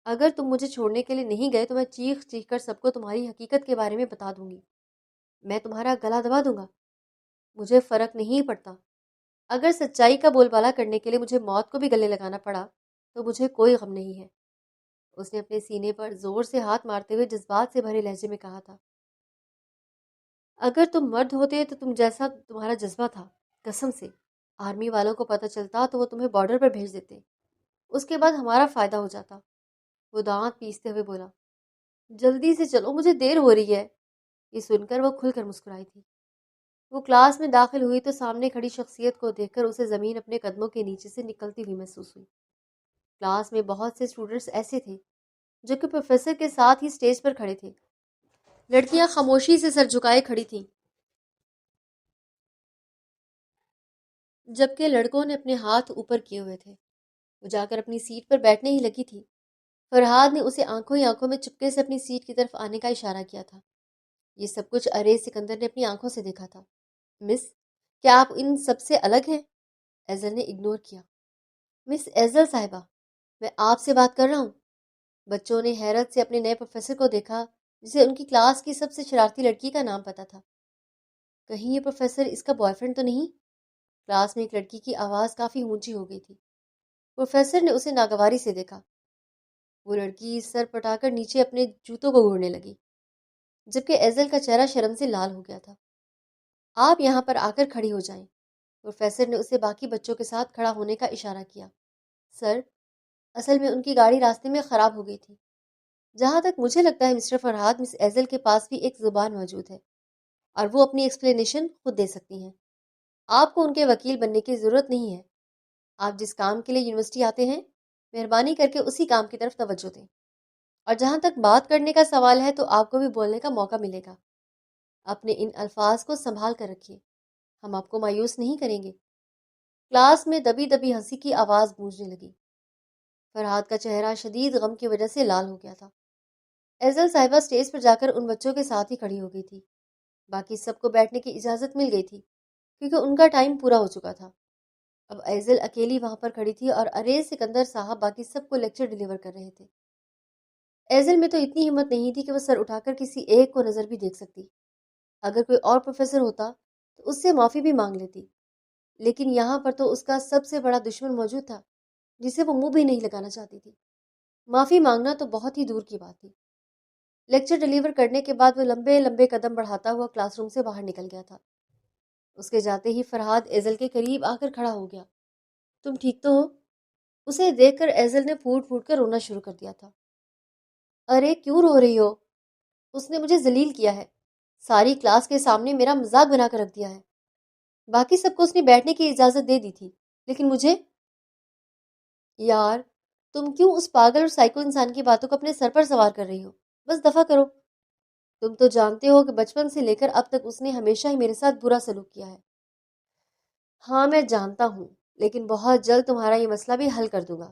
اگر تم مجھے چھوڑنے کے لیے نہیں گئے تو میں چیخ چیخ کر سب کو تمہاری حقیقت کے بارے میں بتا دوں گی، میں تمہارا گلا دبا دوں گا۔ مجھے فرق نہیں پڑتا، اگر سچائی کا بول بالا کرنے کے لیے مجھے موت کو بھی گلے لگانا پڑا تو مجھے کوئی غم نہیں ہے۔ اس نے اپنے سینے پر زور سے ہاتھ مارتے ہوئے جذبات سے بھرے لہجے میں کہا تھا۔ اگر تم مرد ہوتے تو تم جیسا تمہارا جذبہ تھا، قسم سے آرمی والوں کو پتہ چلتا تو وہ تمہیں بارڈر پر بھیج دیتے، اس کے بعد ہمارا فائدہ ہو جاتا۔ وہ دانت پیستے ہوئے بولا۔ جلدی سے چلو، مجھے دیر ہو رہی ہے۔ یہ سن کر وہ کھل کر مسکرائی تھی۔ وہ کلاس میں داخل ہوئی تو سامنے کھڑی شخصیت کو دیکھ کر اسے زمین اپنے قدموں کے نیچے سے نکلتی ہوئی محسوس ہوئی۔ کلاس میں بہت سے اسٹوڈنٹس ایسے تھے جو کہ پروفیسر کے ساتھ ہی اسٹیج پر کھڑے تھے۔ لڑکیاں خاموشی سے سر جھکائے کھڑی تھیں، جبکہ لڑکوں نے اپنے ہاتھ اوپر کیے ہوئے تھے۔ وہ جا کر اپنی سیٹ پر بیٹھنے ہی لگی تھی۔ فرحاد نے اسے آنکھوں ہی آنکھوں میں چپکے سے اپنی سیٹ کی طرف آنے کا اشارہ کیا تھا۔ یہ سب کچھ ارے سکندر نے اپنی آنکھوں سے دیکھا تھا۔ مس، کیا آپ ان سب سے الگ ہیں؟ ایزل نے اگنور کیا۔ مس ایزل صاحبہ، میں آپ سے بات کر رہا ہوں۔ بچوں نے حیرت سے اپنے نئے پروفیسر کو دیکھا، جسے ان کی کلاس کی سب سے شرارتی لڑکی کا نام پتہ تھا۔ کہیں یہ پروفیسر اس کا بوائے فرینڈ تو نہیں؟ کلاس میں ایک لڑکی کی آواز کافی اونچی ہو گئی تھی۔ پروفیسر نے اسے ناگواری سے دیکھا۔ وہ لڑکی سر پٹا کر نیچے اپنے جوتوں کو گھوڑنے لگی، جبکہ ایزل کا چہرہ شرم سے لال ہو گیا تھا۔ آپ یہاں پر آ کر کھڑی ہو جائیں۔ پروفیسر نے اسے باقی بچوں کے ساتھ کھڑا ہونے کا اشارہ کیا۔ سر، اصل میں ان کی گاڑی راستے میں خراب ہو گئی تھی۔ جہاں تک مجھے لگتا ہے مسٹر فرحاد، مس ایزل کے پاس بھی ایک زبان موجود ہے اور وہ اپنی ایکسپلینیشن خود دے سکتی ہیں۔ آپ کو ان کے وکیل بننے کی ضرورت نہیں ہے۔ آپ جس کام کے لیے یونیورسٹی آتے ہیں، مہربانی کر کے اسی کام کی طرف توجہ دیں، اور جہاں تک بات کرنے کا سوال ہے تو آپ کو بھی بولنے کا موقع ملے گا۔ اپنے ان الفاظ کو سنبھال کر رکھیے، ہم آپ کو مایوس نہیں کریں گے۔ کلاس میں دبی دبی ہنسی کی آواز گونجنے لگی۔ فرحاد کا چہرہ شدید غم کی وجہ سے لال ہو گیا تھا۔ ایزل صاحبہ اسٹیج پر جا کر ان بچوں کے ساتھ ہی کھڑی ہو گئی تھی۔ باقی سب کو بیٹھنے کی اجازت مل گئی تھی کیونکہ ان کا ٹائم پورا ہو چکا تھا۔ اب ایزل اکیلی وہاں پر کھڑی تھی اور ارے سکندر صاحب باقی سب کو لیکچر ڈیلیور کر رہے تھے۔ ایزل میں تو اتنی ہمت نہیں تھی کہ وہ سر اٹھا کر کسی ایک کو نظر بھی دیکھ سکتی۔ اگر کوئی اور پروفیسر ہوتا تو اس سے معافی بھی مانگ لیتی، لیکن یہاں پر تو اس کا سب سے بڑا دشمن موجود تھا جسے وہ منہ بھی نہیں لگانا چاہتی تھی۔ معافی مانگنا تو بہت ہی دور کی بات تھی۔ لیکچر ڈیلیور کرنے کے بعد وہ لمبے لمبے قدم بڑھاتا ہوا کلاس روم سے باہر نکل گیا تھا۔ اس کے جاتے ہی فرحاد ایزل کے قریب آ کر کھڑا ہو گیا۔ تم ٹھیک تو ہو؟ اسے دیکھ کر ایزل نے پھوٹ پھوٹ کر رونا شروع کر دیا تھا۔ ارے کیوں رو رہی ہو؟ اس نے مجھے ذلیل کیا ہے، ساری کلاس کے سامنے میرا مذاق بنا کر رکھ دیا ہے۔ باقی سب کو اس نے بیٹھنے کی اجازت دے دی تھی، لیکن مجھے… یار تم کیوں اس پاگل اور سائیکو انسان کی باتوں کو اپنے سر پر سوار کر رہی ہو؟ بس دفع کرو۔ تم تو جانتے ہو کہ بچپن سے لے کر اب تک اس نے ہمیشہ ہی میرے ساتھ برا سلوک کیا ہے۔ ہاں میں جانتا ہوں، لیکن بہت جلد تمہارا یہ مسئلہ بھی حل کر دوں گا،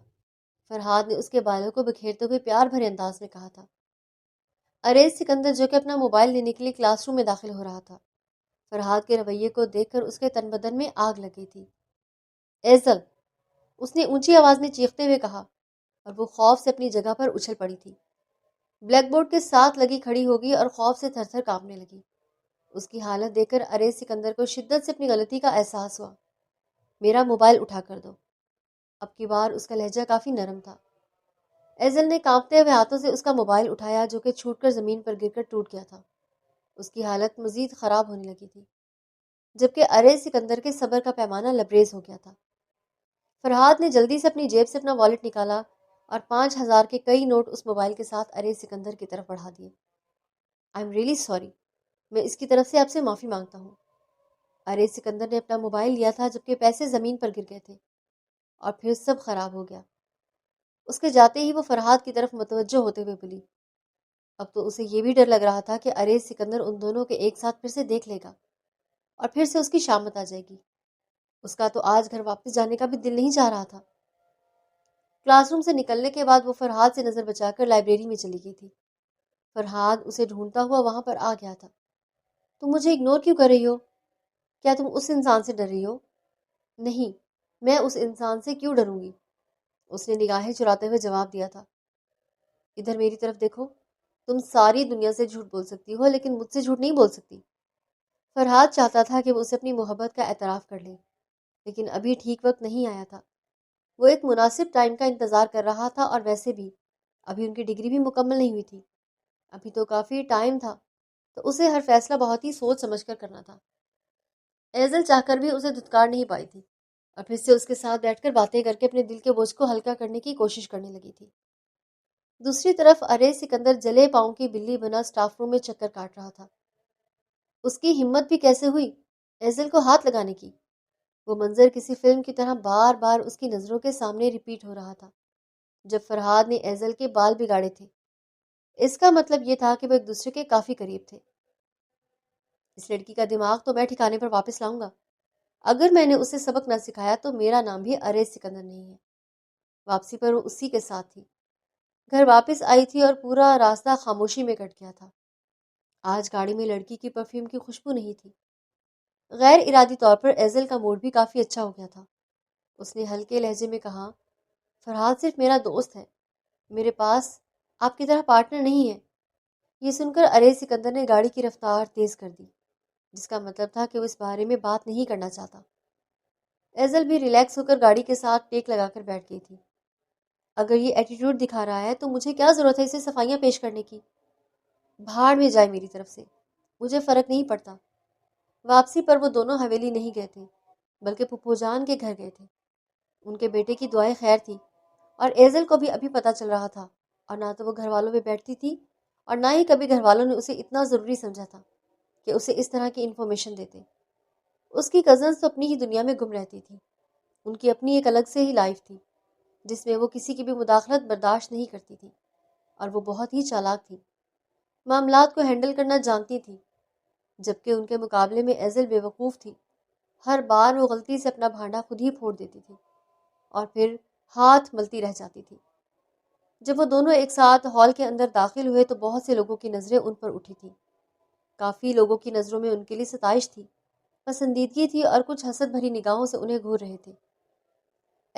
فرحاد نے اس کے بالوں کو بکھیرتے ہوئے پیار بھرے انداز میں کہا تھا۔ ارے سکندر جو کہ اپنا موبائل لینے کے لیے کلاس روم میں داخل ہو رہا تھا، فرحاد کے رویے کو دیکھ کر اس کے تن بدن میں آگ لگ گئی تھی۔ ایزل، اس نے اونچی آواز میں چیختے ہوئے کہا، اور وہ خوف سے اپنی جگہ پر اچھل پڑی تھی۔ بلیک بورڈ کے ساتھ لگی کھڑی ہوگی اور خوف سے تھر تھر کانپنے لگی۔ اس کی حالت دیکھ کر ارے سکندر کو شدت سے اپنی غلطی کا احساس ہوا۔ میرا موبائل اٹھا کر دو۔ اب کی بار اس کا لہجہ کافی نرم تھا۔ ایزل نے کانپتے ہوئے ہاتھوں سے اس کا موبائل اٹھایا جو کہ چھوٹ کر زمین پر گر کر ٹوٹ گیا تھا۔ اس کی حالت مزید خراب ہونے لگی تھی، جبکہ ارے سکندر کے صبر کا پیمانہ لبریز ہو گیا تھا۔ فرحاد نے جلدی سے اپنی جیب سے اپنا والیٹ نکالا اور 5,000 کے کئی نوٹ اس موبائل کے ساتھ ارے سکندر کی طرف بڑھا دیے۔ آئی ایم ریئلی سوری، میں اس کی طرف سے آپ سے معافی مانگتا ہوں۔ ارے سکندر نے اپنا موبائل لیا تھا جبکہ پیسے زمین پر گر گئے تھے، اور پھر سب خراب ہو گیا۔ اس کے جاتے ہی وہ فرحاد کی طرف متوجہ ہوتے ہوئے بولی۔ اب تو اسے یہ بھی ڈر لگ رہا تھا کہ ارے سکندر ان دونوں کے ایک ساتھ پھر سے دیکھ لے گا اور پھر سے اس کی شامت آ جائے گی۔ اس کا تو آج گھر واپس جانے کا بھی دل نہیں چاہ رہا تھا۔ کلاس روم سے نکلنے کے بعد وہ فرحاد سے نظر بچا کر لائبریری میں چلی گئی تھی۔ فرحاد اسے ڈھونڈتا ہوا وہاں پر آ گیا تھا۔ تم مجھے اگنور کیوں کر رہی ہو؟ کیا تم اس انسان سے ڈر رہی ہو؟ نہیں، میں اس انسان سے کیوں ڈروں گی؟ اس نے نگاہیں چراتے ہوئے جواب دیا تھا۔ ادھر میری طرف دیکھو، تم ساری دنیا سے جھوٹ بول سکتی ہو لیکن مجھ سے جھوٹ نہیں بول سکتی۔ فرحاد چاہتا تھا کہ وہ اسے اپنی محبت کا اعتراف کر لے، لیکن ابھی ٹھیک وقت نہیں آیا تھا۔ وہ ایک مناسب ٹائم کا انتظار کر رہا تھا، اور ویسے بھی ابھی ان کی ڈگری بھی مکمل نہیں ہوئی تھی۔ ابھی تو کافی ٹائم تھا، تو اسے ہر فیصلہ بہت ہی سوچ سمجھ کر کرنا تھا۔ ایزل چاہ کر بھی اسے دھتکار نہیں پائی تھی، اور پھر سے اس کے ساتھ بیٹھ کر باتیں کر کے اپنے دل کے بوجھ کو ہلکا کرنے کی کوشش کرنے لگی تھی۔ دوسری طرف ارے سکندر جلے پاؤں کی بلی بنا سٹاف روم میں چکر کاٹ رہا تھا۔ اس کی ہمت بھی کیسے ہوئی ایزل کو ہاتھ لگانے کی؟ وہ منظر کسی فلم کی طرح بار بار اس کی نظروں کے سامنے ریپیٹ ہو رہا تھا۔ جب فرحاد نے ایزل کے بال بگاڑے تھے، اس کا مطلب یہ تھا کہ وہ ایک دوسرے کے کافی قریب تھے۔ اس لڑکی کا دماغ تو میں ٹھکانے پر واپس لاؤں گا۔ اگر میں نے اسے سبق نہ سکھایا تو میرا نام بھی ارے سکندر نہیں ہے۔ واپسی پر وہ اسی کے ساتھ تھی۔ گھر واپس آئی تھی اور پورا راستہ خاموشی میں کٹ گیا تھا۔ آج گاڑی میں لڑکی کی پرفیوم کی خوشبو نہیں تھی۔ غیر ارادی طور پر ایزل کا موڈ بھی کافی اچھا ہو گیا تھا۔ اس نے ہلکے لہجے میں کہا، فرحاد صرف میرا دوست ہے، میرے پاس آپ کی طرح پارٹنر نہیں ہے۔ یہ سن کر ارے سکندر نے گاڑی کی رفتار تیز کر دی، جس کا مطلب تھا کہ وہ اس بارے میں بات نہیں کرنا چاہتا۔ ایزل بھی ریلیکس ہو کر گاڑی کے ساتھ ٹیک لگا کر بیٹھ گئی تھی۔ اگر یہ ایٹیٹیوڈ دکھا رہا ہے تو مجھے کیا ضرورت ہے اسے صفائیاں پیش کرنے کی؟ بھاڑ میں جائے میری طرف سے، مجھے فرق نہیں پڑتا۔ واپسی پر وہ دونوں حویلی نہیں گئے تھے، بلکہ پھپھو جان کے گھر گئے تھے۔ ان کے بیٹے کی دعائیں خیر تھی، اور ایزل کو بھی ابھی پتہ چل رہا تھا، اور نہ تو وہ گھر والوں میں بیٹھتی تھی اور نہ ہی کبھی گھر والوں نے اسے اتنا ضروری سمجھا تھا کہ اسے اس طرح کی انفارمیشن دیتے۔ اس کی کزنز تو اپنی ہی دنیا میں گم رہتی تھی۔ ان کی اپنی ایک الگ سے ہی لائف تھی، جس میں وہ کسی کی بھی مداخلت برداشت نہیں کرتی تھی، اور وہ بہت ہی چالاک تھی، معاملات کو ہینڈل کرنا جانتی تھی، جبکہ ان کے مقابلے میں ایزل بے وقوف تھی۔ ہر بار وہ غلطی سے اپنا بھانڈا خود ہی پھوڑ دیتی تھی اور پھر ہاتھ ملتی رہ جاتی تھی۔ جب وہ دونوں ایک ساتھ ہال کے اندر داخل ہوئے تو بہت سے لوگوں کی نظریں ان پر اٹھی تھیں۔ کافی لوگوں کی نظروں میں ان کے لیے ستائش تھی، پسندیدگی تھی، اور کچھ حسد بھری نگاہوں سے انہیں گھور رہے تھے۔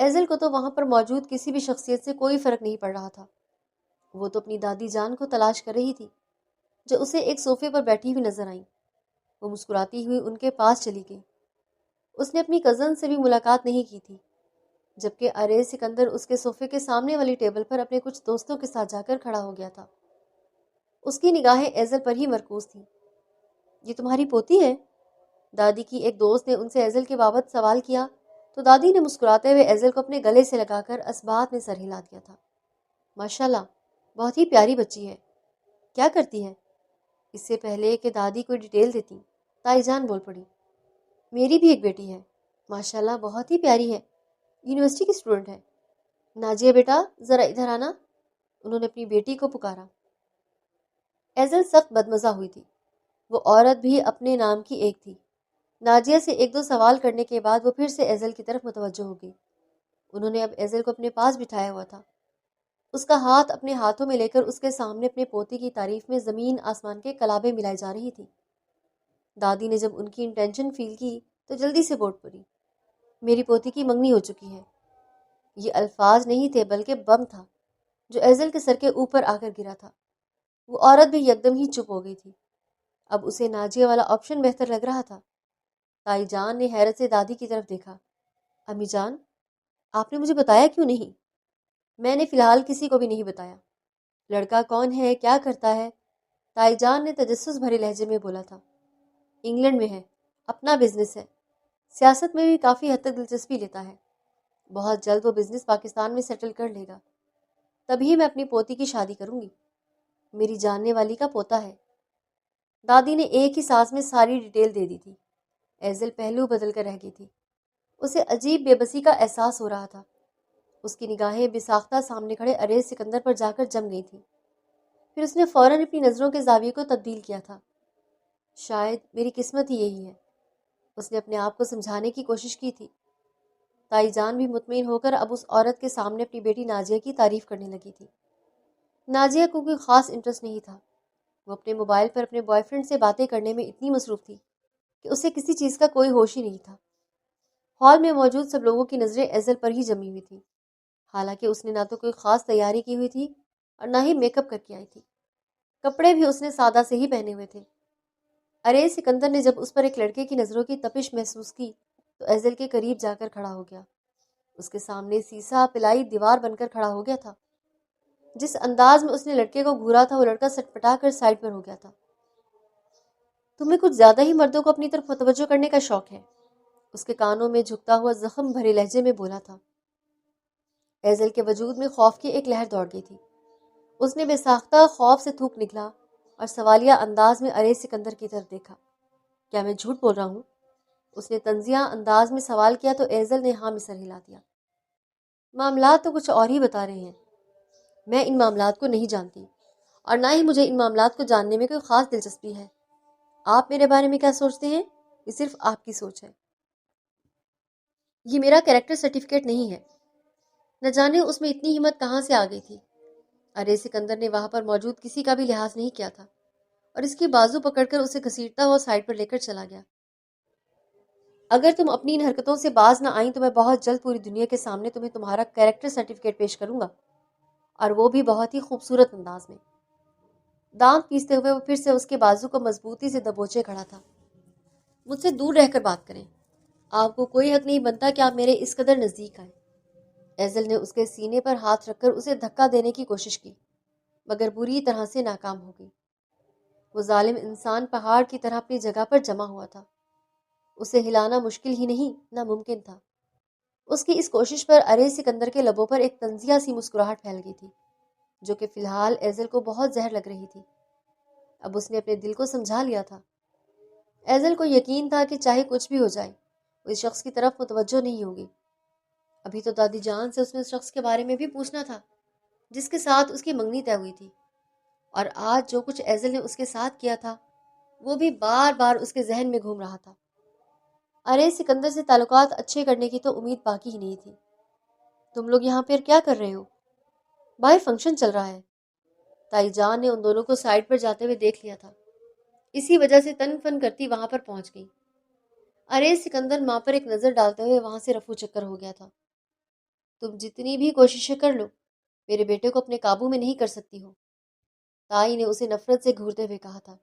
ایزل کو تو وہاں پر موجود کسی بھی شخصیت سے کوئی فرق نہیں پڑ رہا تھا۔ وہ تو اپنی دادی جان کو تلاش کر رہی تھی جو اسے ایک صوفے پر بیٹھی ہوئی نظر آئیں۔ وہ مسکراتی ہوئی ان کے پاس چلی گئی۔ اس نے اپنی کزن سے بھی ملاقات نہیں کی تھی، جبکہ ارے سکندر اس کے صوفے کے سامنے والی ٹیبل پر اپنے کچھ دوستوں کے ساتھ جا کر کھڑا ہو گیا تھا۔ اس کی نگاہیں ایزل پر ہی مرکوز تھیں۔ یہ تمہاری پوتی ہے؟ دادی کی ایک دوست نے ان سے ایزل کے بابت سوال کیا تو دادی نے مسکراتے ہوئے ایزل کو اپنے گلے سے لگا کر اسبات میں سر ہلا دیا تھا۔ ماشاءاللہ، بہت ہی پیاری بچی ہے۔ کیا کرتی ہے؟ اس سے پہلے کہ دادی کوئی ڈیٹیل دیتی، تائی جان بول پڑی۔ میری بھی ایک بیٹی ہے، ماشاءاللہ بہت ہی پیاری ہے، یونیورسٹی کی اسٹوڈنٹ ہے۔ ناجیہ بیٹا ذرا ادھر آنا، انہوں نے اپنی بیٹی کو پکارا۔ ایزل سخت بدمزہ ہوئی تھی۔ وہ عورت بھی اپنے نام کی ایک تھی۔ ناجیہ سے ایک دو سوال کرنے کے بعد وہ پھر سے ایزل کی طرف متوجہ ہو گئی۔ انہوں نے اب ایزل کو اپنے پاس بٹھایا ہوا تھا۔ اس کا ہاتھ اپنے ہاتھوں میں لے کر اس کے سامنے اپنے پوتی کی تعریف میں زمین آسمان کے کلابیں ملائی جا رہی تھی۔ دادی نے جب ان کی انٹینشن فیل کی تو جلدی سے بول پڑی، میری پوتی کی منگنی ہو چکی ہے۔ یہ الفاظ نہیں تھے بلکہ بم تھا جو ایزل کے سر کے اوپر آ کر گرا تھا۔ وہ عورت بھی یکدم ہی چپ ہو گئی تھی۔ اب اسے ناجیہ والا آپشن بہتر لگ رہا تھا۔ تائی جان نے حیرت سے دادی کی طرف دیکھا۔ امی جان، آپ نے مجھے بتایا کیوں نہیں؟ میں نے فی الحال کسی کو بھی نہیں بتایا۔ لڑکا کون ہے، کیا کرتا ہے؟ تائی جان نے تجسس بھرے لہجے میں بولا تھا۔ انگلینڈ میں ہے، اپنا بزنس ہے، سیاست میں بھی کافی حد تک دلچسپی لیتا ہے۔ بہت جلد وہ بزنس پاکستان میں سیٹل کر لے گا، تبھی میں اپنی پوتی کی شادی کروں گی۔ میری جاننے والی کا پوتا ہے۔ دادی نے ایک ہی سانس میں ساری ڈیٹیل دے دی تھی۔ ایزل پہلو بدل کر رہ گئی تھی۔ اسے عجیب بے بسی کا احساس ہو رہا تھا۔ اس کی نگاہیں بے ساختہ سامنے کھڑے ارے سکندر پر جا کر جم گئی تھیں۔ پھر اس نے فوراً اپنی نظروں کے زاویے کو تبدیل کیا تھا۔ شاید میری قسمت ہی یہی ہے، اس نے اپنے آپ کو سمجھانے کی کوشش کی تھی۔ تائی جان بھی مطمئن ہو کر اب اس عورت کے سامنے اپنی بیٹی ناجیہ کی تعریف کرنے لگی تھی۔ ناجیہ کو کوئی خاص انٹرسٹ نہیں تھا۔ وہ اپنے موبائل پر اپنے بوائے فرینڈ سے باتیں کرنے میں اتنی مصروف تھی کہ اسے کسی چیز کا کوئی ہوش ہی نہیں تھا۔ ہال میں موجود سب لوگوں کی نظریں ایزل پر ہی جمی ہوئی تھیں، حالانکہ اس نے نہ تو کوئی خاص تیاری کی ہوئی تھی اور نہ ہی میک اپ کر کے آئی تھی۔ کپڑے بھی اس نے سادہ سے ہی پہنے ہوئے تھے۔ ارے سکندر نے جب اس پر ایک لڑکے کی نظروں کی تپش محسوس کی تو ایزل کے قریب جا کر کھڑا ہو گیا۔ اس کے سامنے سیسا پلائی دیوار بن کر کھڑا ہو گیا تھا۔ جس انداز میں اس نے لڑکے کو گھورا تھا وہ لڑکا سٹپٹا کر سائڈ پر ہو گیا تھا۔ تمہیں کچھ زیادہ ہی مردوں کو اپنی طرف متوجہ کرنے کا شوق ہے، اس کے کانوں میں جھکتا ہوا زخم بھرے لہجے میں بولا تھا۔ ایزل کے وجود میں خوف کی ایک لہر دوڑ گئی تھی۔ اس نے بے ساختہ خوف سے تھوک نکلا اور سوالیہ انداز میں ارے سکندر کی طرف دیکھا۔ کیا میں جھوٹ بول رہا ہوں؟ اس نے طنزیہ انداز میں سوال کیا تو ایزل نے ہاں میں سر ہلا دیا۔ معاملات تو کچھ اور ہی بتا رہے ہیں۔ میں ان معاملات کو نہیں جانتی اور نہ ہی مجھے ان معاملات کو جاننے میں کوئی خاص دلچسپی ہے۔ آپ میرے بارے میں کیا سوچتے ہیں یہ صرف آپ کی سوچ ہے۔ یہ میرا کریکٹر سرٹیفکیٹ نہیں ہے۔ نہ جانے اس میں اتنی ہمت کہاں سے آ گئی تھی۔ ارے سکندر نے وہاں پر موجود کسی کا بھی لحاظ نہیں کیا تھا اور اس کی بازو پکڑ کر اسے گھسیٹتا ہوا سائڈ پر لے کر چلا گیا۔ اگر تم اپنی ان حرکتوں سے باز نہ آئیں تو میں بہت جلد پوری دنیا کے سامنے تمہیں تمہارا کریکٹر سرٹیفکیٹ پیش کروں گا، اور وہ بھی بہت ہی خوبصورت انداز میں۔ دانت پیستے ہوئے وہ پھر سے اس کے بازو کو مضبوطی سے دبوچے کھڑا تھا۔ مجھ سے دور رہ کر بات کریں، آپ کو کوئی حق نہیں بنتا کہ آپ میرے اس قدر نزدیک آئیں۔ ایزل نے اس کے سینے پر ہاتھ رکھ کر اسے دھکا دینے کی کوشش کی مگر بری طرح سے ناکام ہو گئی۔ وہ ظالم انسان پہاڑ کی طرح اپنی جگہ پر جمع ہوا تھا۔ اسے ہلانا مشکل ہی نہیں ناممکن تھا۔ اس کی اس کوشش پر ارے سکندر کے لبوں پر ایک طنزیہ سی مسکراہٹ پھیل گئی تھی جو کہ فی الحال ایزل کو بہت زہر لگ رہی تھی۔ اب اس نے اپنے دل کو سمجھا لیا تھا۔ ایزل کو یقین تھا کہ چاہے کچھ بھی ہو جائے وہ اس شخص کی طرف متوجہ نہیں ہوگی۔ ابھی تو دادی جان سے اس نے اس شخص کے بارے میں بھی پوچھنا تھا جس کے ساتھ اس کی منگنی طے ہوئی تھی، اور آج جو کچھ ایزل نے اس کے ساتھ کیا تھا وہ بھی بار بار اس کے ذہن میں گھوم رہا تھا۔ ارے سکندر سے تعلقات اچھے کرنے کی تو امید باقی ہی نہیں تھی۔ تم لوگ یہاں پر کیا کر رہے ہو؟ باہر فنکشن چل رہا ہے۔ تائی جان نے ان دونوں کو سائڈ پر جاتے ہوئے دیکھ لیا تھا، اسی وجہ سے تن فن کرتی وہاں پر پہنچ گئی۔ ارے سکندر ماں پر ایک نظر ڈالتے ہوئے وہاں سے رفو چکر ہو گیا تھا۔ تم جتنی بھی کوششیں کر لو میرے بیٹے کو اپنے قابو میں نہیں کر سکتی ہو، تائی نے اسے نفرت سے گھورتے ہوئے کہا تھا۔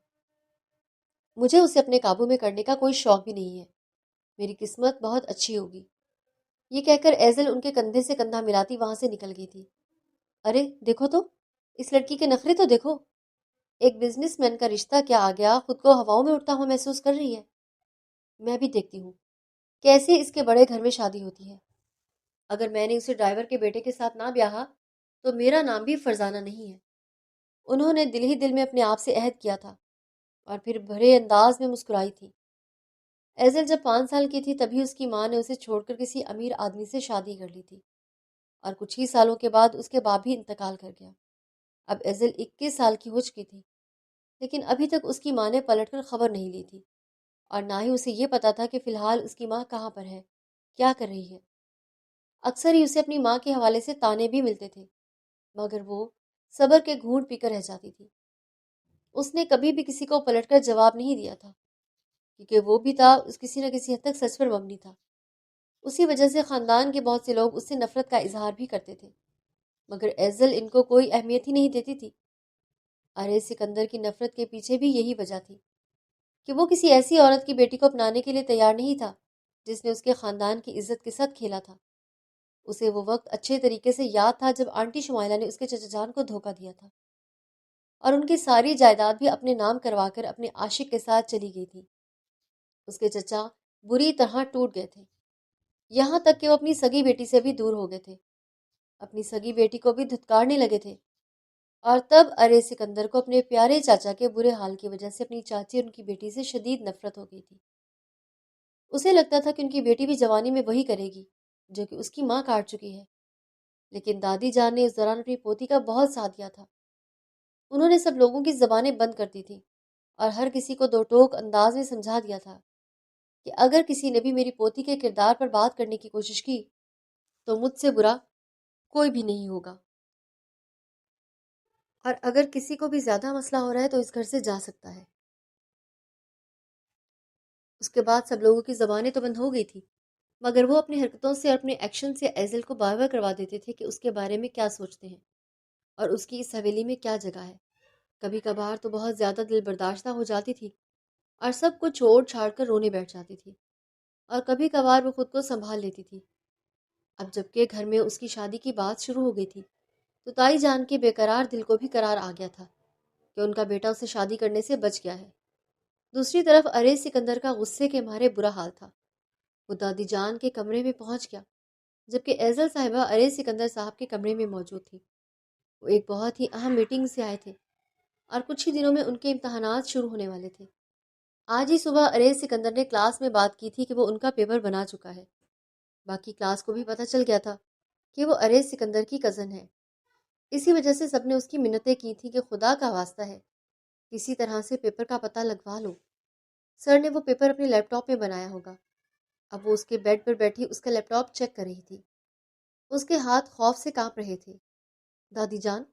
مجھے اسے اپنے قابو میں کرنے کا کوئی شوق بھی نہیں ہے، میری قسمت بہت اچھی ہوگی۔ یہ کہہ کر ایزل ان کے کندھے سے کندھا ملاتی وہاں سے نکل گئی تھی۔ ارے دیکھو تو، اس لڑکی کے نخرے تو دیکھو، ایک بزنس مین کا رشتہ کیا آ گیا خود کو ہواؤں میں اڑتا ہوا محسوس کر رہی ہے۔ میں بھی دیکھتی ہوں کیسے اس کے بڑے گھر میں شادی ہوتی ہے۔ اگر میں نے اسے ڈرائیور کے بیٹے کے ساتھ نہ بیاہا تو میرا نام بھی فرزانہ نہیں ہے۔ انہوں نے دل ہی دل میں اپنے آپ سے عہد کیا تھا اور پھر بھرے انداز میں مسکرائی تھی۔ ایزل جب 5 سال کی تھی تبھی اس کی ماں نے اسے چھوڑ کر کسی امیر آدمی سے شادی کر لی تھی، اور کچھ ہی سالوں کے بعد اس کے باپ بھی انتقال کر گیا۔ اب ایزل 21 سال کی ہو چکی تھی، لیکن ابھی تک اس کی ماں نے پلٹ کر خبر نہیں لی تھی، اور نہ ہی اسے یہ پتا تھا کہ فی الحال اس کی ماں کہاں پر ہے، کیا کر رہی ہے۔ اکثر ہی اسے اپنی ماں کے حوالے سے تانے بھی ملتے تھے، مگر وہ صبر کے گھونٹ پی کر رہ جاتی تھی۔ اس نے کبھی بھی کسی کو پلٹ کر جواب نہیں دیا تھا، کیونکہ وہ بھی تھا اس کسی نہ کسی حد تک سچ پر مبنی تھا۔ اسی وجہ سے خاندان کے بہت سے لوگ اس سے نفرت کا اظہار بھی کرتے تھے، مگر ایزل ان کو کوئی اہمیت ہی نہیں دیتی تھی۔ ارے سکندر کی نفرت کے پیچھے بھی یہی وجہ تھی کہ وہ کسی ایسی عورت کی بیٹی کو اپنانے کے لیے تیار نہیں تھا جس نے اس کے خاندان کی عزت کے ساتھ کھیلا تھا۔ اسے وہ وقت اچھے طریقے سے یاد تھا جب آنٹی شمائلہ نے اس کے چچا جان کو دھوکہ دیا تھا اور ان کی ساری جائیداد بھی اپنے نام کروا کر اپنے عاشق کے ساتھ چلی گئی تھی۔ اس کے چچا بری طرح ٹوٹ گئے تھے، یہاں تک کہ وہ اپنی سگی بیٹی سے بھی دور ہو گئے تھے، اپنی سگی بیٹی کو بھی دھتکارنے لگے تھے۔ اور تب ارے سکندر کو اپنے پیارے چاچا کے برے حال کی وجہ سے اپنی چاچی اور ان کی بیٹی سے شدید نفرت ہو گئی تھی۔ اسے لگتا تھا کہ ان کی بیٹی بھی جوانی میں وہی کرے گی جو کہ اس کی ماں کاٹ چکی ہے، لیکن دادی جان نے اس دوران اپنی پوتی کا بہت ساتھ دیا تھا۔ انہوں نے سب لوگوں کی زبانیں بند کر دی تھی اور ہر کسی کو دو ٹوک انداز میں سمجھا دیا تھا کہ اگر کسی نے بھی میری پوتی کے کردار پر بات کرنے کی کوشش کی تو مجھ سے برا کوئی بھی نہیں ہوگا، اور اگر کسی کو بھی زیادہ مسئلہ ہو رہا ہے تو اس گھر سے جا سکتا ہے۔ اس کے بعد سب لوگوں کی زبانیں تو بند ہو گئی تھی، مگر وہ اپنی حرکتوں سے اور اپنے ایکشن سے ایزل کو بار بار کروا دیتے تھے کہ اس کے بارے میں کیا سوچتے ہیں اور اس کی اس حویلی میں کیا جگہ ہے۔ کبھی کبھار تو بہت زیادہ دل برداشتہ ہو جاتی تھی اور سب کو چھوڑ چھاڑ کر رونے بیٹھ جاتی تھی، اور کبھی کبھار وہ خود کو سنبھال لیتی تھی۔ اب جب کہ گھر میں اس کی شادی کی بات شروع ہو گئی تھی تو تائی جان کے بے قرار دل کو بھی قرار آ گیا تھا کہ ان کا بیٹا اسے شادی کرنے سے بچ گیا ہے۔ دوسری طرف ارے سکندر کا غصے کے مارے برا حال تھا۔ وہ دادی جان کے کمرے میں پہنچ گیا جبکہ ایزل صاحبہ ارے سکندر صاحب کے کمرے میں موجود تھی۔ وہ ایک بہت ہی اہم میٹنگ سے آئے تھے اور کچھ ہی دنوں میں ان کے امتحانات شروع ہونے والے تھے۔ آج ہی صبح ارے سکندر نے کلاس میں بات کی تھی کہ وہ ان کا پیپر بنا چکا ہے۔ باقی کلاس کو بھی پتہ چل گیا تھا کہ وہ ارے سکندر کی کزن ہے۔ اسی وجہ سے سب نے اس کی منتیں کی تھیں کہ خدا کا واسطہ ہے کسی طرح سے پیپر کا پتہ لگوا لو۔ سر نے وہ پیپر اپنے لیپ ٹاپ میں بنایا ہوگا۔ اب وہ اس کے بیڈ پر بیٹھی اس کا لیپ ٹاپ چیک کر رہی تھی۔ اس کے ہاتھ خوف سے کانپ رہے تھے۔ دادی جان،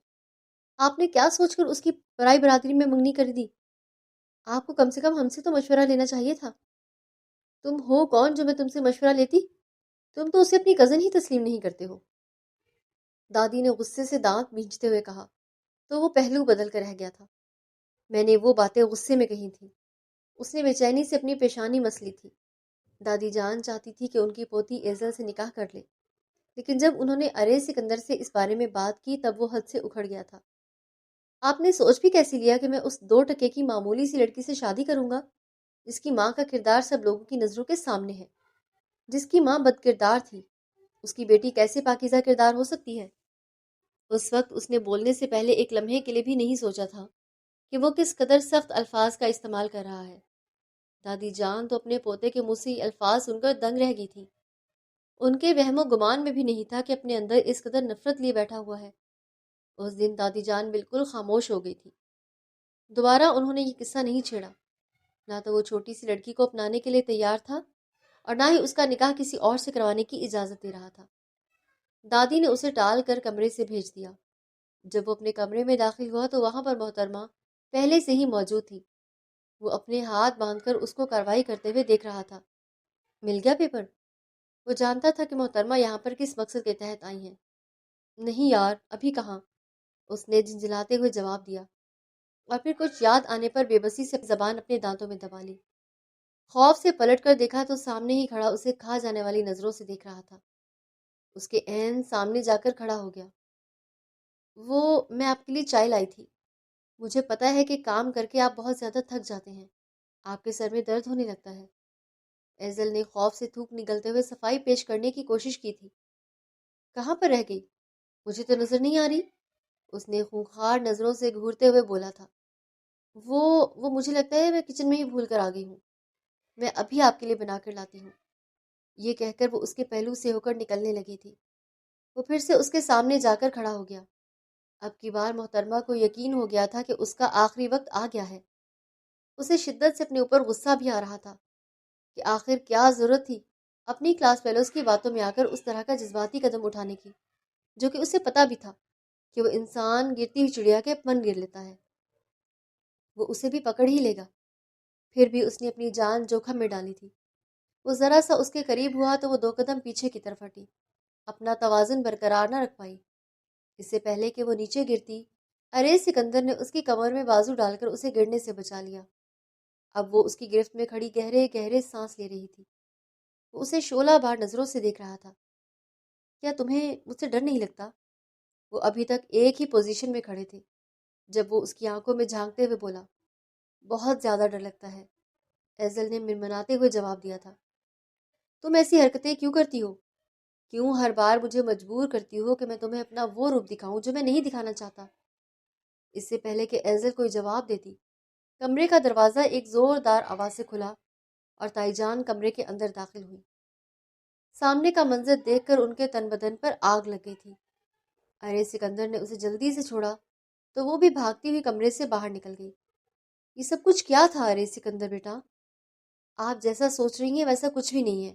آپ نے کیا سوچ کر اس کی پرائی برادری میں منگنی کر دی؟ آپ کو کم سے کم ہم سے تو مشورہ لینا چاہیے تھا۔ تم ہو کون جو میں تم سے مشورہ لیتی؟ تم تو اسے اپنی کزن ہی تسلیم نہیں کرتے ہو۔ دادی نے غصے سے دانت بھینچتے ہوئے کہا تو وہ پہلو بدل کر رہ گیا تھا۔ میں نے وہ باتیں غصے میں کہی تھیں۔ اس نے بے چینی سے اپنی پیشانی مس لی تھی۔ دادی جان چاہتی تھی کہ ان کی پوتی ایزل سے نکاح کر لے، لیکن جب انہوں نے ارے سکندر سے اس بارے میں بات کی تب وہ حد سے اکھڑ گیا تھا۔ آپ نے سوچ بھی کیسی لیا کہ میں اس 2 ٹکے کی معمولی سی لڑکی سے شادی کروں گا جس کی ماں کا کردار سب لوگوں کی نظروں کے سامنے ہے، جس کی ماں بد کردار تھی؟ اس کی بیٹی کیسے پاکیزہ کردار ہو سکتی ہے؟ اس وقت اس نے بولنے سے پہلے ایک لمحے کے لیے بھی نہیں سوچا تھا کہ وہ کس قدر سخت الفاظ کا استعمال کر رہا ہے۔ دادی جان تو اپنے پوتے کے منہ سے یہ الفاظ سن کر دنگ رہ گئی تھی۔ ان کے وہم و گمان میں بھی نہیں تھا کہ اپنے اندر اس قدر نفرت لیے بیٹھا ہوا ہے۔ اس دن دادی جان بالکل خاموش ہو گئی تھی۔ دوبارہ انہوں نے یہ قصہ نہیں چھیڑا۔ نہ تو وہ چھوٹی سی لڑکی کو اپنانے کے لیے تیار تھا اور نہ ہی اس کا نکاح کسی اور سے کروانے کی اجازت دے رہا تھا۔ دادی نے اسے ٹال کر کمرے سے بھیج دیا۔ جب وہ اپنے کمرے میں داخل ہوا تو وہاں پر محترمہ پہلے سے ہی موجود تھی۔ وہ اپنے ہاتھ باندھ کر اس کو کارروائی کرتے ہوئے دیکھ رہا تھا۔ مل گیا پیپر؟ وہ جانتا تھا کہ محترمہ یہاں پر کس مقصد کے تحت آئی ہیں۔ نہیں یار، ابھی کہاں، اس نے جھنجھلاتے ہوئے جواب دیا، اور پھر کچھ یاد آنے پر بے بسی سے زبان اپنے دانتوں میں دبا لی۔ خوف سے پلٹ کر دیکھا تو سامنے ہی کھڑا اسے کھا جانے والی نظروں سے دیکھ رہا تھا۔ اس کے عین سامنے جا کر کھڑا ہو گیا۔ وہ میں آپ کے لیے چائے لائی تھی۔ مجھے پتا ہے کہ کام کر کے آپ بہت زیادہ تھک جاتے ہیں، آپ کے سر میں درد ہونے لگتا ہے۔ ایزل نے خوف سے تھوک نگلتے ہوئے صفائی پیش کرنے کی کوشش کی تھی۔ کہاں پر رہ گئی؟ مجھے تو نظر نہیں آ رہی، اس نے خونخوار نظروں سے گھورتے ہوئے بولا تھا۔ وہ مجھے لگتا ہے میں کچن میں ہی بھول کر آ گئی ہوں، میں ابھی آپ کے لیے بنا کر لاتی ہوں۔ یہ کہہ کر وہ اس کے پہلو سے ہو کر نکلنے لگی تھی۔ وہ پھر سے اس کے سامنے جا کر کھڑا ہو گیا۔ اب کی بار محترمہ کو یقین ہو گیا تھا کہ اس کا آخری وقت آ گیا ہے۔ اسے شدت سے اپنے اوپر غصہ بھی آ رہا تھا کہ آخر کیا ضرورت تھی اپنی کلاس فیلوز کی باتوں میں آ کر اس طرح کا جذباتی قدم اٹھانے کی، جو کہ اسے پتا بھی تھا کہ وہ انسان گرتی ہوئی چڑیا کے من گر لیتا ہے، وہ اسے بھی پکڑ ہی لے گا۔ پھر بھی اس نے اپنی جان جوکھم میں ڈالی تھی۔ وہ ذرا سا اس کے قریب ہوا تو وہ 2 قدم پیچھے کی طرف ہٹی، اپنا توازن برقرار نہ رکھ پائی۔ اس سے پہلے کہ وہ نیچے گرتی، ارے سکندر نے اس کی کمر میں بازو ڈال کر اسے گرنے سے بچا لیا۔ اب وہ اس کی گرفت میں کھڑی گہرے گہرے سانس لے رہی تھی۔ وہ اسے شعلہ بار نظروں سے دیکھ رہا تھا۔ کیا تمہیں مجھ سے ڈر نہیں لگتا؟ وہ ابھی تک ایک ہی پوزیشن میں کھڑے تھے جب وہ اس کی آنکھوں میں جھانکتے ہوئے بولا، بہت زیادہ ڈر لگتا ہے، ایزل نے منمناتے ہوئے جواب دیا تھا۔ تم ایسی حرکتیں کیوں کرتی ہو؟ کیوں ہر بار مجھے مجبور کرتی ہو کہ میں تمہیں اپنا وہ روپ دکھاؤں جو میں نہیں دکھانا چاہتا؟ اس سے پہلے کہ ایزل کوئی جواب دیتی، کمرے کا دروازہ ایک زوردار آواز سے کھلا اور تائی جان کمرے کے اندر داخل ہوئی۔ سامنے کا منظر دیکھ کر ان کے تن بدن پر آگ لگ گئی تھی۔ ارے سکندر نے اسے جلدی سے چھوڑا تو وہ بھی بھاگتی ہوئی کمرے سے باہر نکل گئی۔ یہ سب کچھ کیا تھا ارے سکندر بیٹا؟ آپ جیسا سوچ رہی ہیں ویسا کچھ بھی نہیں ہے،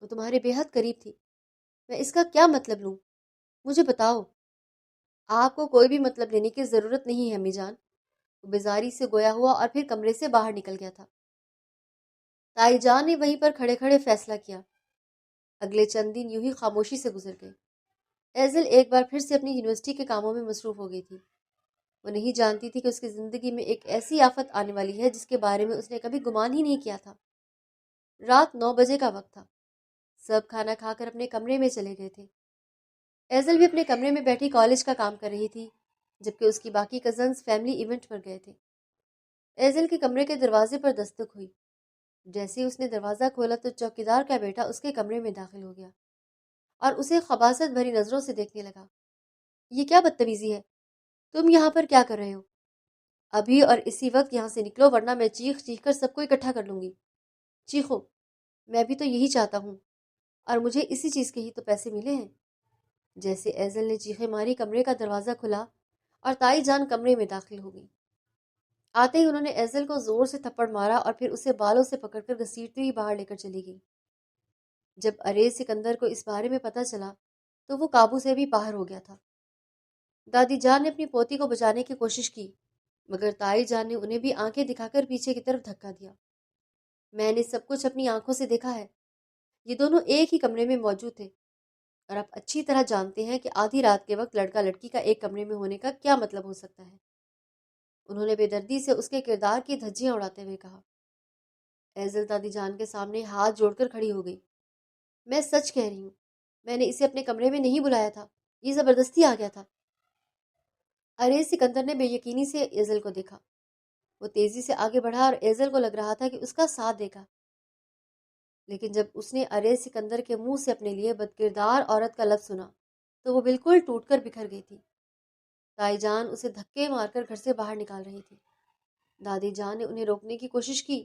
وہ تمہارے بے حد قریب تھی۔ میں اس کا کیا مطلب لوں؟ مجھے بتاؤ۔ آپ کو کوئی بھی مطلب لینے کی ضرورت نہیں ہے امی جان، وہ بیزاری سے گویا ہوا اور پھر کمرے سے باہر نکل گیا تھا۔ تائی جان نے وہیں پر کھڑے کھڑے فیصلہ کیا۔ اگلے چند دن یوں ہی خاموشی سے گزر گئے۔ ایزل ایک بار پھر سے اپنی یونیورسٹی کے کاموں میں مصروف ہو گئی تھی۔ وہ نہیں جانتی تھی کہ اس کی زندگی میں ایک ایسی آفت آنے والی ہے جس کے بارے میں اس نے کبھی گمان ہی نہیں کیا تھا۔ رات 9 بجے کا وقت تھا۔ سب کھانا کھا کر اپنے کمرے میں چلے گئے تھے۔ ایزل بھی اپنے کمرے میں بیٹھی کالج کا کام کر رہی تھی، جبکہ اس کی باقی کزنز فیملی ایونٹ پر گئے تھے۔ ایزل کے کمرے کے دروازے پر دستک ہوئی۔ جیسے ہی اس نے دروازہ کھولا تو چوکیدار کا بیٹا اس کے کمرے میں داخل ہو گیا اور اسے خباثت بھری نظروں سے دیکھنے لگا۔ یہ کیا بدتمیزی ہے؟ تم یہاں پر کیا کر رہے ہو؟ ابھی اور اسی وقت یہاں سے نکلو ورنہ میں چیخ چیخ کر سب کو اکٹھا کر لوں گی۔ چیخو، میں بھی تو یہی چاہتا ہوں، اور مجھے اسی چیز کے ہی تو پیسے ملے ہیں۔ جیسے ایزل نے چیخیں ماری کمرے کا دروازہ کھلا اور تائی جان کمرے میں داخل ہو گئی۔ آتے ہی انہوں نے ایزل کو زور سے تھپڑ مارا اور پھر اسے بالوں سے پکڑ کر گھسیٹتی ہوئی باہر لے کر چلی گئی۔ جب ارے سکندر کو اس بارے میں پتہ چلا تو وہ قابو سے بھی باہر ہو گیا تھا۔ دادی جان نے اپنی پوتی کو بچانے کی کوشش کی، مگر تائی جان نے انہیں بھی آنکھیں دکھا کر پیچھے کی طرف دھکا دیا۔ میں نے سب کچھ اپنی آنکھوں سے دیکھا ہے، یہ دونوں ایک ہی کمرے میں موجود تھے، اور آپ اچھی طرح جانتے ہیں کہ آدھی رات کے وقت لڑکا لڑکی کا ایک کمرے میں ہونے کا کیا مطلب ہو سکتا ہے۔ انہوں نے بے دردی سے اس کے کردار کی دھجیاں اڑاتے ہوئے کہا۔ ایزل دادی جان کے سامنے ہاتھ جوڑ کر کھڑی ہو گئی۔ میں سچ کہہ رہی ہوں، میں نے اسے اپنے کمرے میں نہیں بلایا تھا، یہ زبردستی آ گیا تھا۔ ارے سکندر نے بے یقینی سے ایزل کو دیکھا۔ وہ تیزی سے آگے بڑھا اور ایزل کو لگ رہا تھا کہ اس کا ساتھ دے گا، لیکن جب اس نے ارے سکندر کے منہ سے اپنے لیے بدکردار عورت کا لفظ سنا تو وہ بالکل ٹوٹ کر بکھر گئی تھی۔ تائی جان اسے دھکے مار کر گھر سے باہر نکال رہی تھی۔ دادی جان نے انہیں روکنے کی کوشش کی،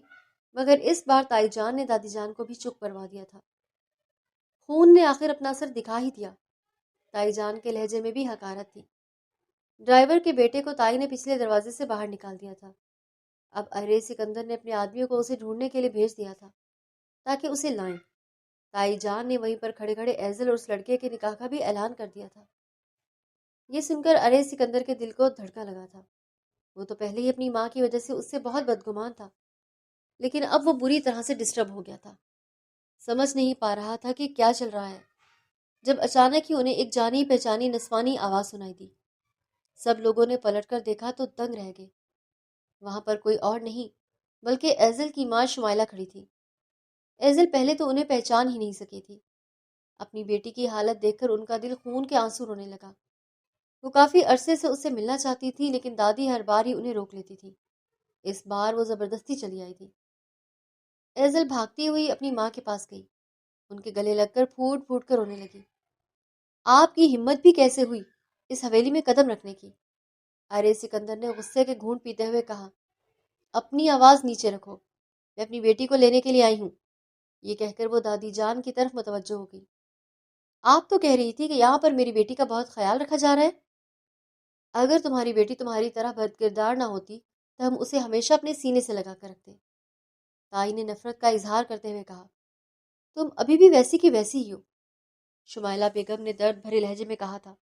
مگر اس بار تائی جان نے دادی جان کو بھی چپ کروا دیا تھا۔ خون نے آخر اپنا اثر دکھا ہی دیا۔ تائی جان کے لہجے میں بھی حقارت تھی۔ ڈرائیور کے بیٹے کو تائی نے پچھلے دروازے سے باہر نکال دیا تھا۔ اب ارے سکندر نے اپنے آدمیوں کو اسے ڈھونڈنے کے لیے بھیج دیا تھا تاکہ اسے لائیں۔ تائی جان نے وہیں پر کھڑے کھڑے ایزل اور اس لڑکے کے نکاح کا بھی اعلان کر دیا تھا۔ یہ سن کر ارے سکندر کے دل کو دھڑکا لگا تھا۔ وہ تو پہلے ہی اپنی ماں کی وجہ سے اس سے بہت بدگمان تھا، لیکن اب وہ بری طرح سے ڈسٹرب ہو گیا تھا۔ سمجھ نہیں پا رہا تھا کہ کیا چل رہا ہے، جب اچانک ہی انہیں ایک جانی پہچانی نسوانی آواز سنائی دی۔ سب لوگوں نے پلٹ کر دیکھا تو دنگ رہ گئے۔ وہاں پر کوئی اور نہیں بلکہ ایزل کی ماں شمائلہ کھڑی تھی۔ ایزل پہلے تو انہیں پہچان ہی نہیں سکی تھی۔ اپنی بیٹی کی حالت دیکھ کر ان کا دل خون کے آنسو رونے لگا۔ وہ کافی عرصے سے اس سے ملنا چاہتی تھی، لیکن دادی ہر بار ہی انہیں روک لیتی تھی۔ اس بار وہ زبردستی چلی آئی تھی۔ ایزل بھاگتی ہوئی اپنی ماں کے پاس گئی، ان کے گلے لگ کر پھوٹ پھوٹ کر رونے لگی۔ آپ کی ہمت بھی کیسے ہوئی اس حویلی میں قدم رکھنے کی؟ ارے سکندر نے غصے کے گھونٹ پیتے ہوئے کہا۔ اپنی آواز نیچے رکھو، میں اپنی بیٹی کو لینے کے لیے آئی ہوں۔ یہ کہہ کر وہ دادی جان کی طرف متوجہ ہو گئی۔ آپ تو کہہ رہی تھی کہ یہاں پر میری بیٹی کا بہت خیال رکھا جا رہا ہے۔ اگر تمہاری بیٹی تمہاری طرح بد کردار نہ ہوتی تو ہم اسے ہمیشہ اپنے سینے سے لگا کر رکھتے۔ تائی نے نفرت کا اظہار کرتے ہوئے کہا۔ تم ابھی بھی ویسی کی ویسی ہی ہو، شمائلہ بیگم نے درد بھرے لہجے میں کہا تھا۔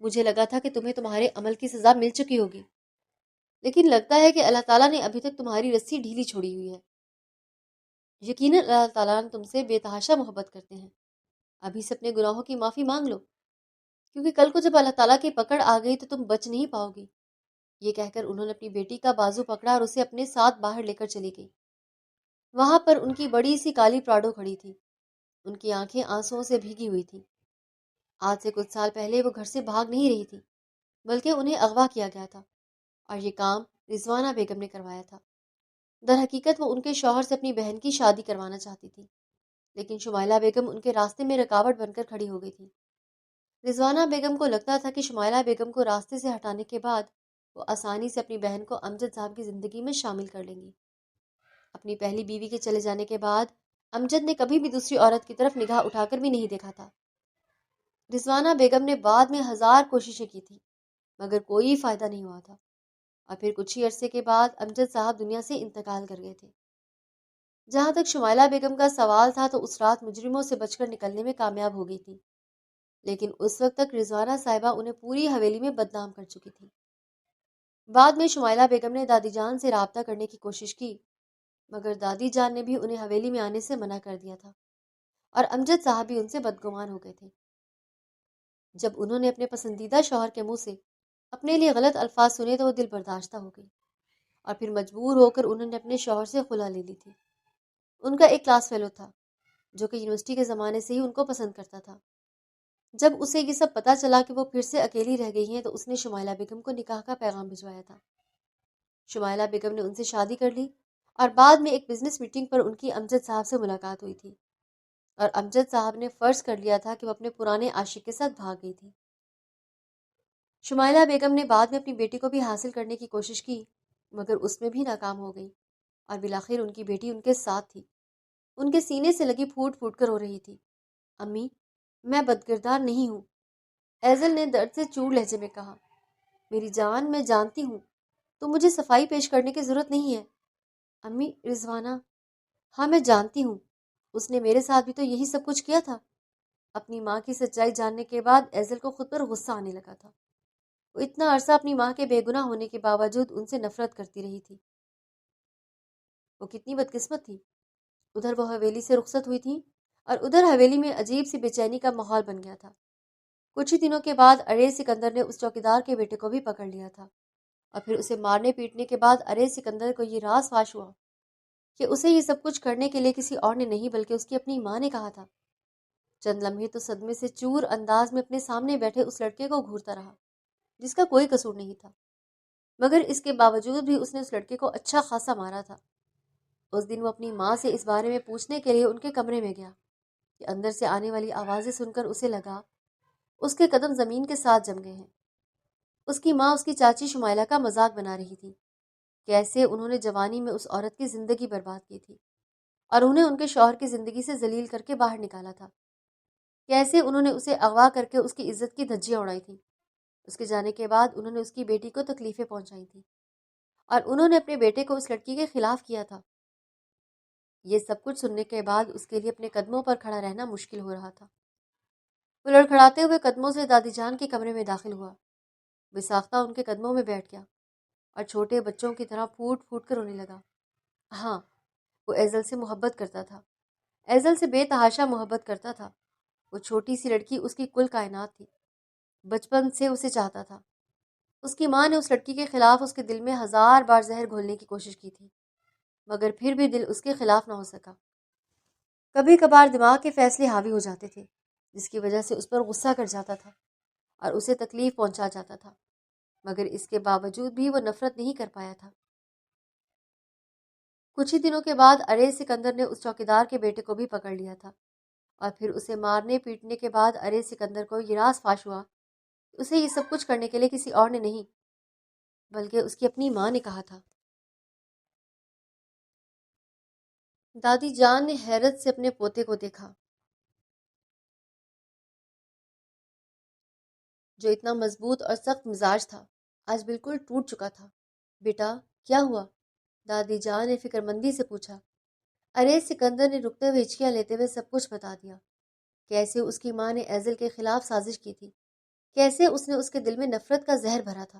مجھے لگا تھا کہ تمہیں تمہارے عمل کی سزا مل چکی ہوگی، لیکن لگتا ہے کہ اللہ تعالیٰ نے ابھی تک تمہاری رسی ڈھیلی چھوڑی ہوئی ہے۔ یقیناً اللہ تعالیٰ نے تم سے بے تحاشا محبت کرتے ہیں۔ ابھی سے اپنے گناہوں کی معافی مانگ لو، کیونکہ کل کو جب اللہ تعالیٰ کی پکڑ آ گئی تو تم بچ نہیں پاؤ گی۔ یہ کہہ کر انہوں نے اپنی بیٹی کا بازو پکڑا اور اسے اپنے ساتھ باہر لے کر چلی گئی۔ وہاں پر ان کی بڑی سی کالی پراڈو کھڑی تھی، ان کی آنکھیں آنسوؤں سے بھیگی ہوئی تھیں۔ آج سے کچھ سال پہلے وہ گھر سے بھاگ نہیں رہی تھی، بلکہ انہیں اغوا کیا گیا تھا، اور یہ کام رضوانہ بیگم نے کروایا تھا۔ در حقیقت وہ ان کے شوہر سے اپنی بہن کی شادی کروانا چاہتی تھی، لیکن شمائلہ بیگم ان کے راستے میں رکاوٹ بن کر کھڑی ہو گئی تھی۔ رضوانہ بیگم کو لگتا تھا کہ شمائلہ بیگم کو راستے سے ہٹانے کے بعد وہ آسانی سے اپنی بہن کو امجد صاحب کی زندگی میں شامل کر لیں گی۔ اپنی پہلی بیوی کے چلے جانے کے بعد امجد نے کبھی بھی دوسری عورت کی طرف نگاہ اٹھا کر بھی نہیں دیکھا تھا۔ رضوانہ بیگم نے بعد میں ہزار کوششیں کی تھی، مگر کوئی فائدہ نہیں ہوا تھا، اور پھر کچھ ہی عرصے کے بعد امجد صاحب دنیا سے انتقال کر گئے تھے۔ جہاں تک شمائلہ بیگم کا سوال تھا تو اس رات مجرموں سے بچ کر نکلنے میں کامیاب ہو گئی تھی، لیکن اس وقت تک رضوانہ صاحبہ انہیں پوری حویلی میں بدنام کر چکی تھی۔ بعد میں شمائلہ بیگم نے دادی جان سے رابطہ کرنے کی کوشش کی، مگر دادی جان نے بھی انہیں حویلی میں آنے سے منع کر دیا تھا، اور امجد صاحب بھی ان سے بدگمان ہو گئے تھے۔ جب انہوں نے اپنے پسندیدہ شوہر کے منہ سے اپنے لیے غلط الفاظ سنے تو وہ دل برداشتہ ہو گئی، اور پھر مجبور ہو کر انہوں نے اپنے شوہر سے خلا لے لی تھی۔ ان کا ایک کلاس فیلو تھا جو کہ یونیورسٹی کے زمانے سے ہی ان کو پسند کرتا تھا۔ جب اسے یہ سب پتہ چلا کہ وہ پھر سے اکیلی رہ گئی ہیں تو اس نے شمائلہ بیگم کو نکاح کا پیغام بھجوایا تھا۔ شمائلہ بیگم نے ان سے شادی کر لی، اور بعد میں ایک بزنس میٹنگ پر ان کی امجد صاحب سے ملاقات ہوئی تھی، اور امجد صاحب نے فرض کر لیا تھا کہ وہ اپنے پرانے عاشق کے ساتھ بھاگ گئی تھی۔ شمائلہ بیگم نے بعد میں اپنی بیٹی کو بھی حاصل کرنے کی کوشش کی، مگر اس میں بھی ناکام ہو گئی، اور بالآخر ان کی بیٹی ان کے ساتھ تھی، ان کے سینے سے لگی پھوٹ پھوٹ کر رو رہی تھی۔ امی، میں بدکردار نہیں ہوں، ایزل نے درد سے چور لہجے میں کہا۔ میری جان، میں جانتی ہوں، تو مجھے صفائی پیش کرنے کی ضرورت نہیں ہے۔ امی، رضوانہ، ہاں میں جانتی ہوں، اس نے میرے ساتھ بھی تو یہی سب کچھ کیا تھا۔ اپنی ماں کی سچائی جاننے کے بعد ایزل کو خود پر غصہ آنے لگا تھا۔ وہ اتنا عرصہ اپنی ماں کے بے گناہ ہونے کے باوجود ان سے نفرت کرتی رہی تھی۔ وہ کتنی بدقسمت تھی۔ ادھر وہ حویلی سے رخصت ہوئی تھی، اور ادھر حویلی میں عجیب سی بے چینی کا ماحول بن گیا تھا۔ کچھ ہی دنوں کے بعد ارے سکندر نے اس چوکیدار کے بیٹے کو بھی پکڑ لیا تھا، اور پھر اسے مارنے پیٹنے کے بعد ارے سکندر کو یہ راز فاش ہوا کہ اسے یہ سب کچھ کرنے کے لیے کسی اور نے نہیں بلکہ اس کی اپنی ماں نے کہا تھا۔ چند لمحے تو صدمے سے چور انداز میں اپنے سامنے بیٹھے اس لڑکے کو گھورتا رہا جس کا کوئی قصور نہیں تھا، مگر اس کے باوجود بھی اس نے اس لڑکے کو اچھا خاصا مارا تھا۔ اس دن وہ اپنی ماں سے اس بارے میں پوچھنے کے لیے ان کے کمرے میں گیا کہ اندر سے آنے والی آوازیں سن کر اسے لگا اس کے قدم زمین کے ساتھ جم گئے ہیں۔ اس کی ماں اس کی چاچی شمائلہ کا مذاق بنا رہی تھی، کیسے انہوں نے جوانی میں اس عورت کی زندگی برباد کی تھی اور انہیں ان کے شوہر کی زندگی سے ذلیل کر کے باہر نکالا تھا، کیسے انہوں نے اسے اغوا کر کے اس کی عزت کی دھجیاں اڑائی تھیں، اس کے جانے کے بعد انہوں نے اس کی بیٹی کو تکلیفیں پہنچائی تھیں، اور انہوں نے اپنے بیٹے کو اس لڑکی کے خلاف کیا تھا۔ یہ سب کچھ سننے کے بعد اس کے لیے اپنے قدموں پر کھڑا رہنا مشکل ہو رہا تھا۔ وہ لڑکھڑاتے ہوئے قدموں سے دادی جان کے کمرے میں داخل ہوا، بے ساختہ ان کے قدموں میں بیٹھ گیا اور چھوٹے بچوں کی طرح پھوٹ پھوٹ کر رونے لگا۔ ہاں، وہ ایزل سے محبت کرتا تھا، ایزل سے بے تحاشا محبت کرتا تھا۔ وہ چھوٹی سی لڑکی اس کی کل کائنات تھی۔ بچپن سے اسے چاہتا تھا۔ اس کی ماں نے اس لڑکی کے خلاف اس کے دل میں ہزار بار زہر گھولنے کی کوشش کی تھی، مگر پھر بھی دل اس کے خلاف نہ ہو سکا۔ کبھی کبھار دماغ کے فیصلے حاوی ہو جاتے تھے، جس کی وجہ سے اس پر غصہ کر جاتا تھا اور اسے تکلیف پہنچا جاتا تھا، مگر اس کے باوجود بھی وہ نفرت نہیں کر پایا تھا۔ کچھ ہی دنوں کے بعد ارے سکندر نے اس چوکیدار کے بیٹے کو بھی پکڑ لیا تھا، اور پھر اسے مارنے پیٹنے کے بعد ارے سکندر کو یہ راز فاش ہوا کہ اسے یہ سب کچھ کرنے کے لیے کسی اور نے نہیں بلکہ اس کی اپنی ماں نے کہا تھا۔ دادی جان نے حیرت سے اپنے پوتے کو دیکھا، جو اتنا مضبوط اور سخت مزاج تھا، آج بالکل ٹوٹ چکا تھا۔ بیٹا، کیا ہوا؟ دادی جان نے فکر مندی سے پوچھا۔ ارے سکندر نے رکتے ہوئے ہچکیاں لیتے ہوئے سب کچھ بتا دیا۔ کیسے اس کی ماں نے ایزل کے خلاف سازش کی تھی، کیسے اس نے اس کے دل میں نفرت کا زہر بھرا تھا،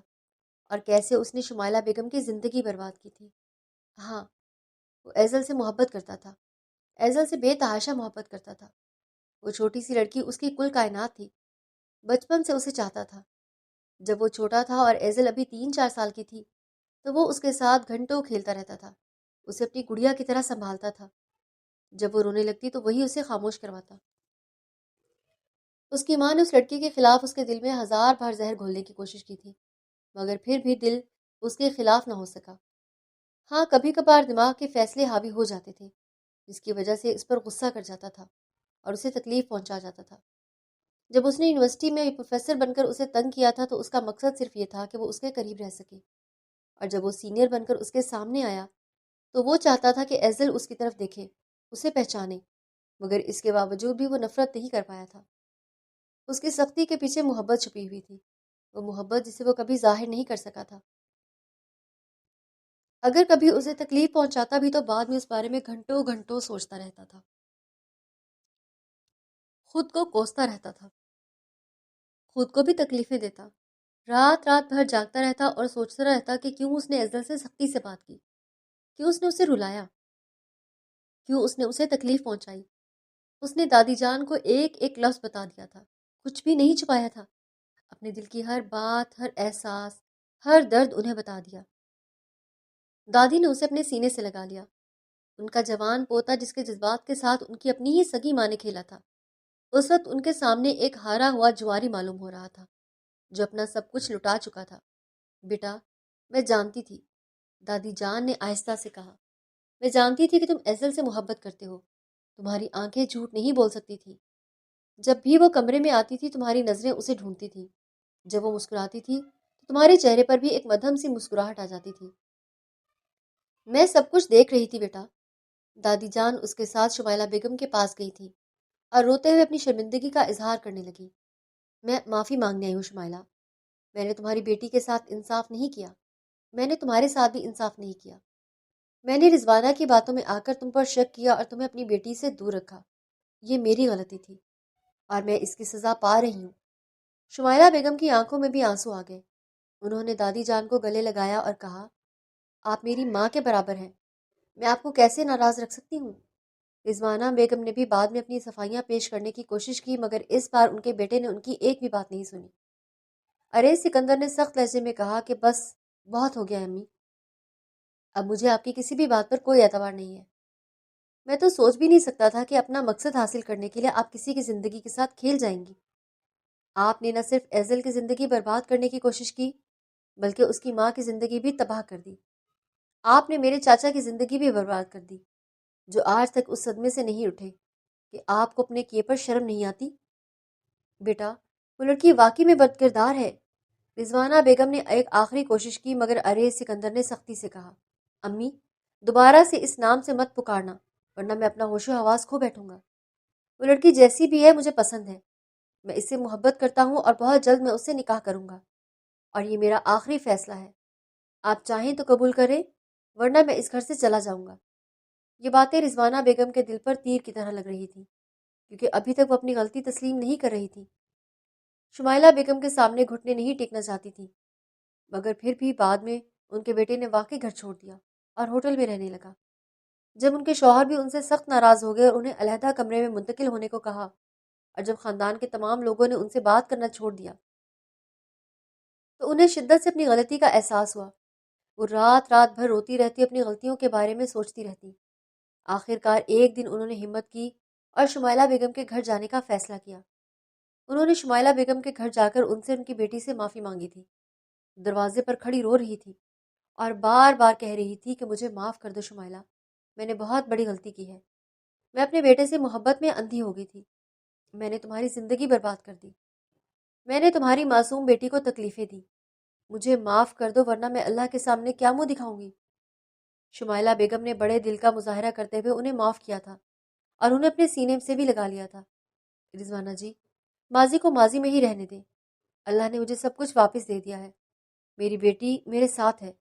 اور کیسے اس نے شمائلہ بیگم کی زندگی برباد کی تھی۔ ہاں، وہ ایزل سے محبت کرتا تھا، ایزل سے بے تحاشا محبت کرتا تھا۔ وہ چھوٹی سی لڑکی اس کی کل کائنات تھی۔ بچپن سے اسے چاہتا تھا۔ جب وہ چھوٹا تھا اور ایزل ابھی 3-4 سال کی تھی تو وہ اس کے ساتھ گھنٹوں کھیلتا رہتا تھا، اسے اپنی گڑیا کی طرح سنبھالتا تھا۔ جب وہ رونے لگتی تو وہی اسے خاموش کرواتا۔ اس کی ماں نے اس لڑکی کے خلاف اس کے دل میں ہزار بار زہر گھولنے کی کوشش کی تھی، مگر پھر بھی دل اس کے خلاف نہ ہو سکا۔ ہاں، کبھی کبھار دماغ کے فیصلے حاوی ہو جاتے تھے، جس کی وجہ سے اس پر غصہ کر جاتا تھا اور اسے تکلیف پہنچا جاتا تھا۔ جب اس نے یونیورسٹی میں پروفیسر بن کر اسے تنگ کیا تھا تو اس کا مقصد صرف یہ تھا کہ وہ اس کے قریب رہ سکے، اور جب وہ سینئر بن کر اس کے سامنے آیا تو وہ چاہتا تھا کہ ایزل اس کی طرف دیکھے، اسے پہچانے، مگر اس کے باوجود بھی وہ نفرت نہیں کر پایا تھا۔ اس کی سختی کے پیچھے محبت چھپی ہوئی تھی، وہ محبت جسے وہ کبھی ظاہر نہیں کر سکا تھا۔ اگر کبھی اسے تکلیف پہنچاتا بھی تو بعد میں اس بارے میں گھنٹوں گھنٹوں سوچتا رہتا تھا، خود کو کوستا رہتا تھا، خود کو بھی تکلیفیں دیتا، رات رات بھر جاگتا رہتا اور سوچتا رہتا کہ کیوں اس نے ایزل سے سختی سے بات کی، کیوں اس نے اسے رلایا، کیوں اس نے اسے تکلیف پہنچائی۔ اس نے دادی جان کو ایک ایک لفظ بتا دیا تھا، کچھ بھی نہیں چھپایا تھا، اپنے دل کی ہر بات، ہر احساس، ہر درد انہیں بتا دیا۔ دادی نے اسے اپنے سینے سے لگا لیا، ان کا جوان پوتا جس کے جذبات کے ساتھ ان کی اپنی ہی سگی ماں نے کھیلا تھا، اس وقت ان کے سامنے ایک ہارا ہوا جواری معلوم ہو رہا تھا جو اپنا سب کچھ لٹا چکا تھا۔ بیٹا، میں جانتی تھی، دادی جان نے آہستہ سے کہا، میں جانتی تھی کہ تم ایزل سے محبت کرتے ہو، تمہاری آنکھیں جھوٹ نہیں بول سکتی تھی۔ جب بھی وہ کمرے میں آتی تھی تمہاری نظریں اسے ڈھونڈتی تھیں، جب وہ مسکراتی تھی تو تمہارے چہرے پر بھی ایک مدھم سی مسکراہٹ آ جاتی تھی۔ میں سب کچھ دیکھ رہی تھی بیٹا۔ دادی جان اس کے ساتھ شمائلہ بیگم کے پاس گئی تھی اور روتے ہوئے اپنی شرمندگی کا اظہار کرنے لگی۔ میں معافی مانگنے آئی ہوں شمائلہ، میں نے تمہاری بیٹی کے ساتھ انصاف نہیں کیا، میں نے تمہارے ساتھ بھی انصاف نہیں کیا، میں نے رضوانہ کی باتوں میں آ کر تم پر شک کیا اور تمہیں اپنی بیٹی سے دور رکھا، یہ میری غلطی تھی اور میں اس کی سزا پا رہی ہوں۔ شمائلہ بیگم کی آنکھوں میں بھی آنسو آ گئے۔ انہوں نے دادی جان کو گلے لگایا اور کہا، آپ میری ماں کے برابر ہیں، میں آپ کو کیسے ناراض رکھ سکتی ہوں؟ رضوانہ بیگم نے بھی بعد میں اپنی صفائیاں پیش کرنے کی کوشش کی، مگر اس بار ان کے بیٹے نے ان کی ایک بھی بات نہیں سنی۔ ارے سکندر نے سخت لہجے میں کہا کہ بس، بہت ہو گیا امی، اب مجھے آپ کی کسی بھی بات پر کوئی اعتبار نہیں ہے۔ میں تو سوچ بھی نہیں سکتا تھا کہ اپنا مقصد حاصل کرنے کے لیے آپ کسی کی زندگی کے ساتھ کھیل جائیں گی۔ آپ نے نہ صرف ایزل کی زندگی برباد کرنے کی کوشش کی بلکہ اس کی ماں کی زندگی بھی تباہ کر دی۔ آپ نے میرے چاچا کی زندگی بھی برباد کر دی، جو آج تک اس صدمے سے نہیں اٹھے کہ آپ کو اپنے کیے پر شرم نہیں آتی۔ بیٹا، وہ لڑکی واقعی میں بد کردار ہے۔ رضوانہ بیگم نے ایک آخری کوشش کی، مگر ارے سکندر نے سختی سے کہا، امی، دوبارہ سے اس نام سے مت پکارنا ورنہ میں اپنا ہوش و حواس کھو بیٹھوں گا۔ وہ لڑکی جیسی بھی ہے مجھے پسند ہے، میں اس سے محبت کرتا ہوں اور بہت جلد میں اس سے نکاح کروں گا، اور یہ میرا آخری فیصلہ ہے۔ آپ چاہیں تو قبول کریں ورنہ میں اس گھر سے چلا جاؤں گا۔ یہ باتیں رضوانہ بیگم کے دل پر تیر کی طرح لگ رہی تھیں، کیونکہ ابھی تک وہ اپنی غلطی تسلیم نہیں کر رہی تھی۔ شمائلہ بیگم کے سامنے گھٹنے نہیں ٹیکنا چاہتی تھی، مگر پھر بھی بعد میں ان کے بیٹے نے واقعی گھر چھوڑ دیا اور ہوٹل میں رہنے لگا۔ جب ان کے شوہر بھی ان سے سخت ناراض ہو گئے اور انہیں علیحدہ کمرے میں منتقل ہونے کو کہا، اور جب خاندان کے تمام لوگوں نے ان سے بات کرنا چھوڑ دیا، تو انہیں شدت سے اپنی غلطی کا احساس ہوا۔ وہ رات رات بھر روتی رہتی، اپنی غلطیوں کے بارے میں سوچتی رہتی۔ آخر کار ایک دن انہوں نے ہمت کی اور شمائلہ بیگم کے گھر جانے کا فیصلہ کیا۔ انہوں نے شمائلہ بیگم کے گھر جا کر ان سے ان کی بیٹی سے معافی مانگی تھی۔ دروازے پر کھڑی رو رہی تھی اور بار بار کہہ رہی تھی کہ مجھے معاف کر دو شمائلہ، میں نے بہت بڑی غلطی کی ہے۔ میں اپنے بیٹے سے محبت میں اندھی ہو گئی تھی۔ میں نے تمہاری زندگی برباد کر دی۔ میں نے تمہاری معصوم بیٹی کو تکلیفیں دی۔ مجھے معاف کر دو ورنہ میں اللہ کے سامنے کیا منہ دکھاؤں گی۔ شمائلہ بیگم نے بڑے دل کا مظاہرہ کرتے ہوئے انہیں معاف کیا تھا اور انہیں اپنے سینے سے بھی لگا لیا تھا۔ رضوانہ جی، ماضی کو ماضی میں ہی رہنے دیں۔ اللہ نے مجھے سب کچھ واپس دے دیا ہے۔ میری بیٹی میرے ساتھ ہے۔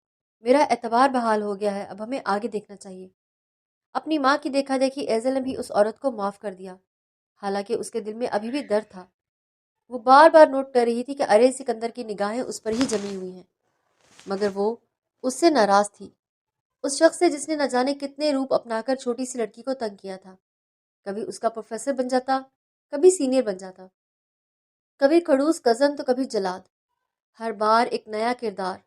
میرا اعتبار بحال ہو گیا ہے۔ اب ہمیں آگے دیکھنا چاہیے۔ اپنی ماں کی دیکھا دیکھی ایزل نے بھی اس عورت کو معاف کر دیا، حالانکہ اس کے دل میں ابھی بھی درد تھا۔ وہ بار بار نوٹ کر رہی تھی کہ ارے سکندر کی نگاہیں اس پر ہی جمی ہوئی ہیں، مگر وہ اس سے ناراض تھی، اس شخص سے جس نے نہ جانے کتنے روپ اپنا کر چھوٹی سی لڑکی کو تنگ کیا تھا۔ کبھی اس کا پروفیسر بن جاتا، کبھی سینئر بن جاتا، کبھی کھڑوس کزن تو کبھی جلاد۔ ہر بار ایک نیا کردار،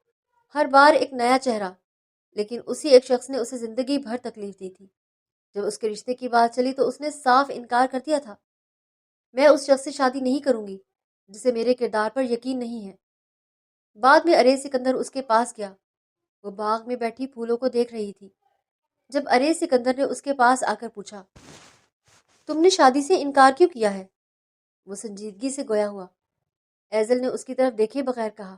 ہر بار ایک نیا چہرہ، لیکن اسی ایک شخص نے اسے زندگی بھر تکلیف دی تھی۔ جب اس کے رشتے کی بات چلی تو اس نے صاف انکار کر دیا تھا۔ میں اس شخص سے شادی نہیں کروں گی جسے میرے کردار پر یقین نہیں ہے۔ بعد میں ارے سکندر اس کے پاس گیا۔ وہ باغ میں بیٹھی پھولوں کو دیکھ رہی تھی جب ارے سکندر نے اس کے پاس آ کر پوچھا، تم نے شادی سے انکار کیوں کیا ہے؟ وہ سنجیدگی سے گویا ہوا۔ ایزل نے اس کی طرف دیکھے بغیر کہا،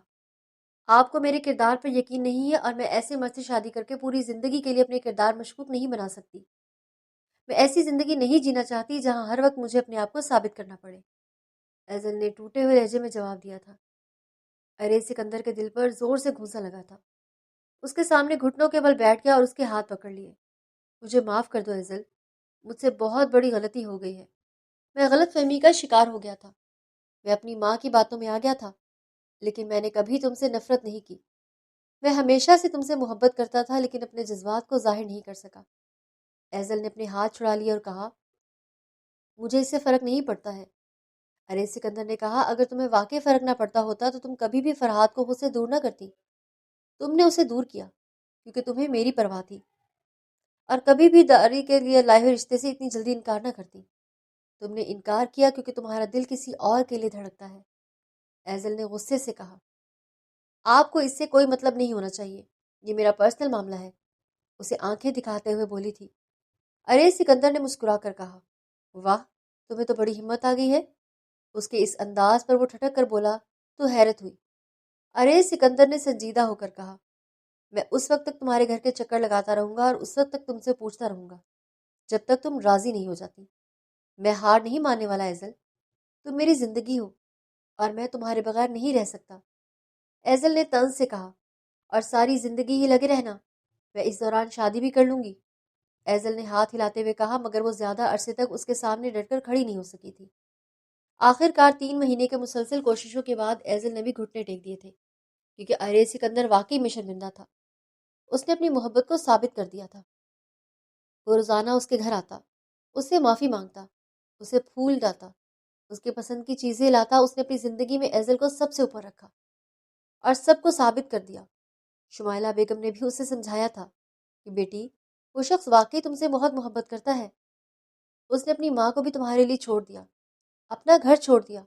آپ کو میرے کردار پر یقین نہیں ہے اور میں ایسے مرد سے شادی کر کے پوری زندگی کے لیے اپنے کردار مشکوک نہیں بنا سکتی۔ میں ایسی زندگی نہیں جینا چاہتی جہاں ہر وقت مجھے اپنے آپ کو ثابت کرنا پڑے۔ ایزل نے ٹوٹے ہوئے لہجے میں جواب دیا تھا۔ ارے سکندر کے دل پر زور سے گھونسا لگا تھا۔ اس کے سامنے گھٹنوں کے بل بیٹھ گیا اور اس کے ہاتھ پکڑ لیے۔ مجھے معاف کر دو ایزل، مجھ سے بہت بڑی غلطی ہو گئی ہے۔ میں غلط فہمی کا شکار ہو گیا تھا۔ میں اپنی ماں کی باتوں میں آ گیا تھا، لیکن میں نے کبھی تم سے نفرت نہیں کی۔ میں ہمیشہ سے تم سے محبت کرتا تھا لیکن اپنے جذبات کو ظاہر نہیں کر سکا۔ ایزل نے اپنے ہاتھ چھڑا لیے اور کہا، مجھے اس سے فرق نہیں پڑتا ہے۔ ارے سکندر نے کہا، اگر تمہیں واقعی فرق نہ پڑتا ہوتا تو تم کبھی بھی فرحاد کو خود سے دور نہ کرتی۔ تم نے اسے دور کیا کیونکہ تمہیں میری پرواہ تھی، اور کبھی بھی داری کے لیے لائے ہوئے رشتے سے اتنی جلدی انکار نہ کرتی۔ تم نے انکار کیا کیونکہ تمہارا دل کسی اور کے لیے دھڑکتا ہے۔ ایزل نے غصے سے کہا، آپ کو اس سے کوئی مطلب نہیں ہونا چاہیے، یہ میرا پرسنل معاملہ ہے۔ اسے آنکھیں دکھاتے ہوئے بولی تھی۔ ارے سکندر نے مسکرا کر کہا، واہ، تمہیں تو بڑی ہمت آ گئی ہے۔ اس کے اس انداز پر وہ ٹھٹک کر بولا تو حیرت ہوئی۔ ارے سکندر نے سنجیدہ ہو کر کہا، میں اس وقت تک تمہارے گھر کے چکر لگاتا رہوں گا اور اس وقت تک تم سے پوچھتا رہوں گا جب تک تم راضی نہیں ہو جاتی۔ میں ہار نہیں ماننے والا ایزل، تم میری زندگی ہو اور میں تمہارے بغیر نہیں رہ سکتا۔ ایزل نے طنز سے کہا، اور ساری زندگی ہی لگے رہنا؟ میں اس دوران شادی بھی کر لوں گی۔ ایزل نے ہاتھ ہلاتے ہوئے کہا، مگر وہ زیادہ عرصے تک اس کے سامنے ڈٹ کر کھڑی نہیں ہو سکی تھی۔ آخر کار 3 مہینے کے مسلسل کوششوں کے بعد ایزل نے بھی گھٹنے ٹیک دیے تھے، کیونکہ ارے سکندر واقعی میں شرمندہ تھا۔ اس نے اپنی محبت کو ثابت کر دیا تھا۔ وہ روزانہ اس کے گھر آتا، اس سے معافی مانگتا، اسے پھول لاتا، اس کے پسند کی چیزیں لاتا۔ اس نے اپنی زندگی میں ایزل کو سب سے اوپر رکھا اور سب کو ثابت کر دیا۔ شمائلہ بیگم نے بھی اسے سمجھایا تھا کہ بیٹی، وہ شخص واقعی تم سے بہت محبت کرتا ہے۔ اس نے اپنی ماں کو بھی تمہارے لیے چھوڑ دیا، اپنا گھر چھوڑ دیا،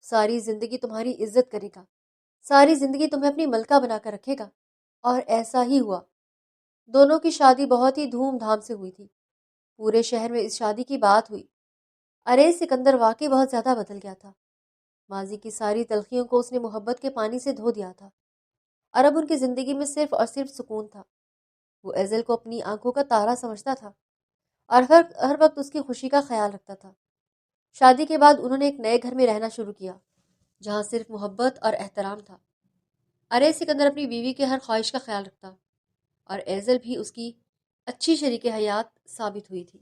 ساری زندگی تمہاری عزت کرے گا، ساری زندگی تمہیں اپنی ملکہ بنا کر رکھے گا۔ اور ایسا ہی ہوا۔ دونوں کی شادی بہت ہی دھوم دھام سے ہوئی تھی۔ پورے شہر میں اس شادی کی بات ہوئی۔ ارے سکندر واقعی بہت زیادہ بدل گیا تھا۔ ماضی کی ساری تلخیوں کو اس نے محبت کے پانی سے دھو دیا تھا، اور اب ان کی زندگی میں صرف اور صرف سکون تھا۔ وہ ایزل کو اپنی آنکھوں کا تارا سمجھتا تھا اور ہر وقت اس کی خوشی کا خیال رکھتا تھا۔ شادی کے بعد انہوں نے ایک نئے گھر میں رہنا شروع کیا جہاں صرف محبت اور احترام تھا۔ ارے سکندر اپنی بیوی کے ہر خواہش کا خیال رکھتا اور ایزل بھی اس کی اچھی شریک حیات ثابت ہوئی تھی۔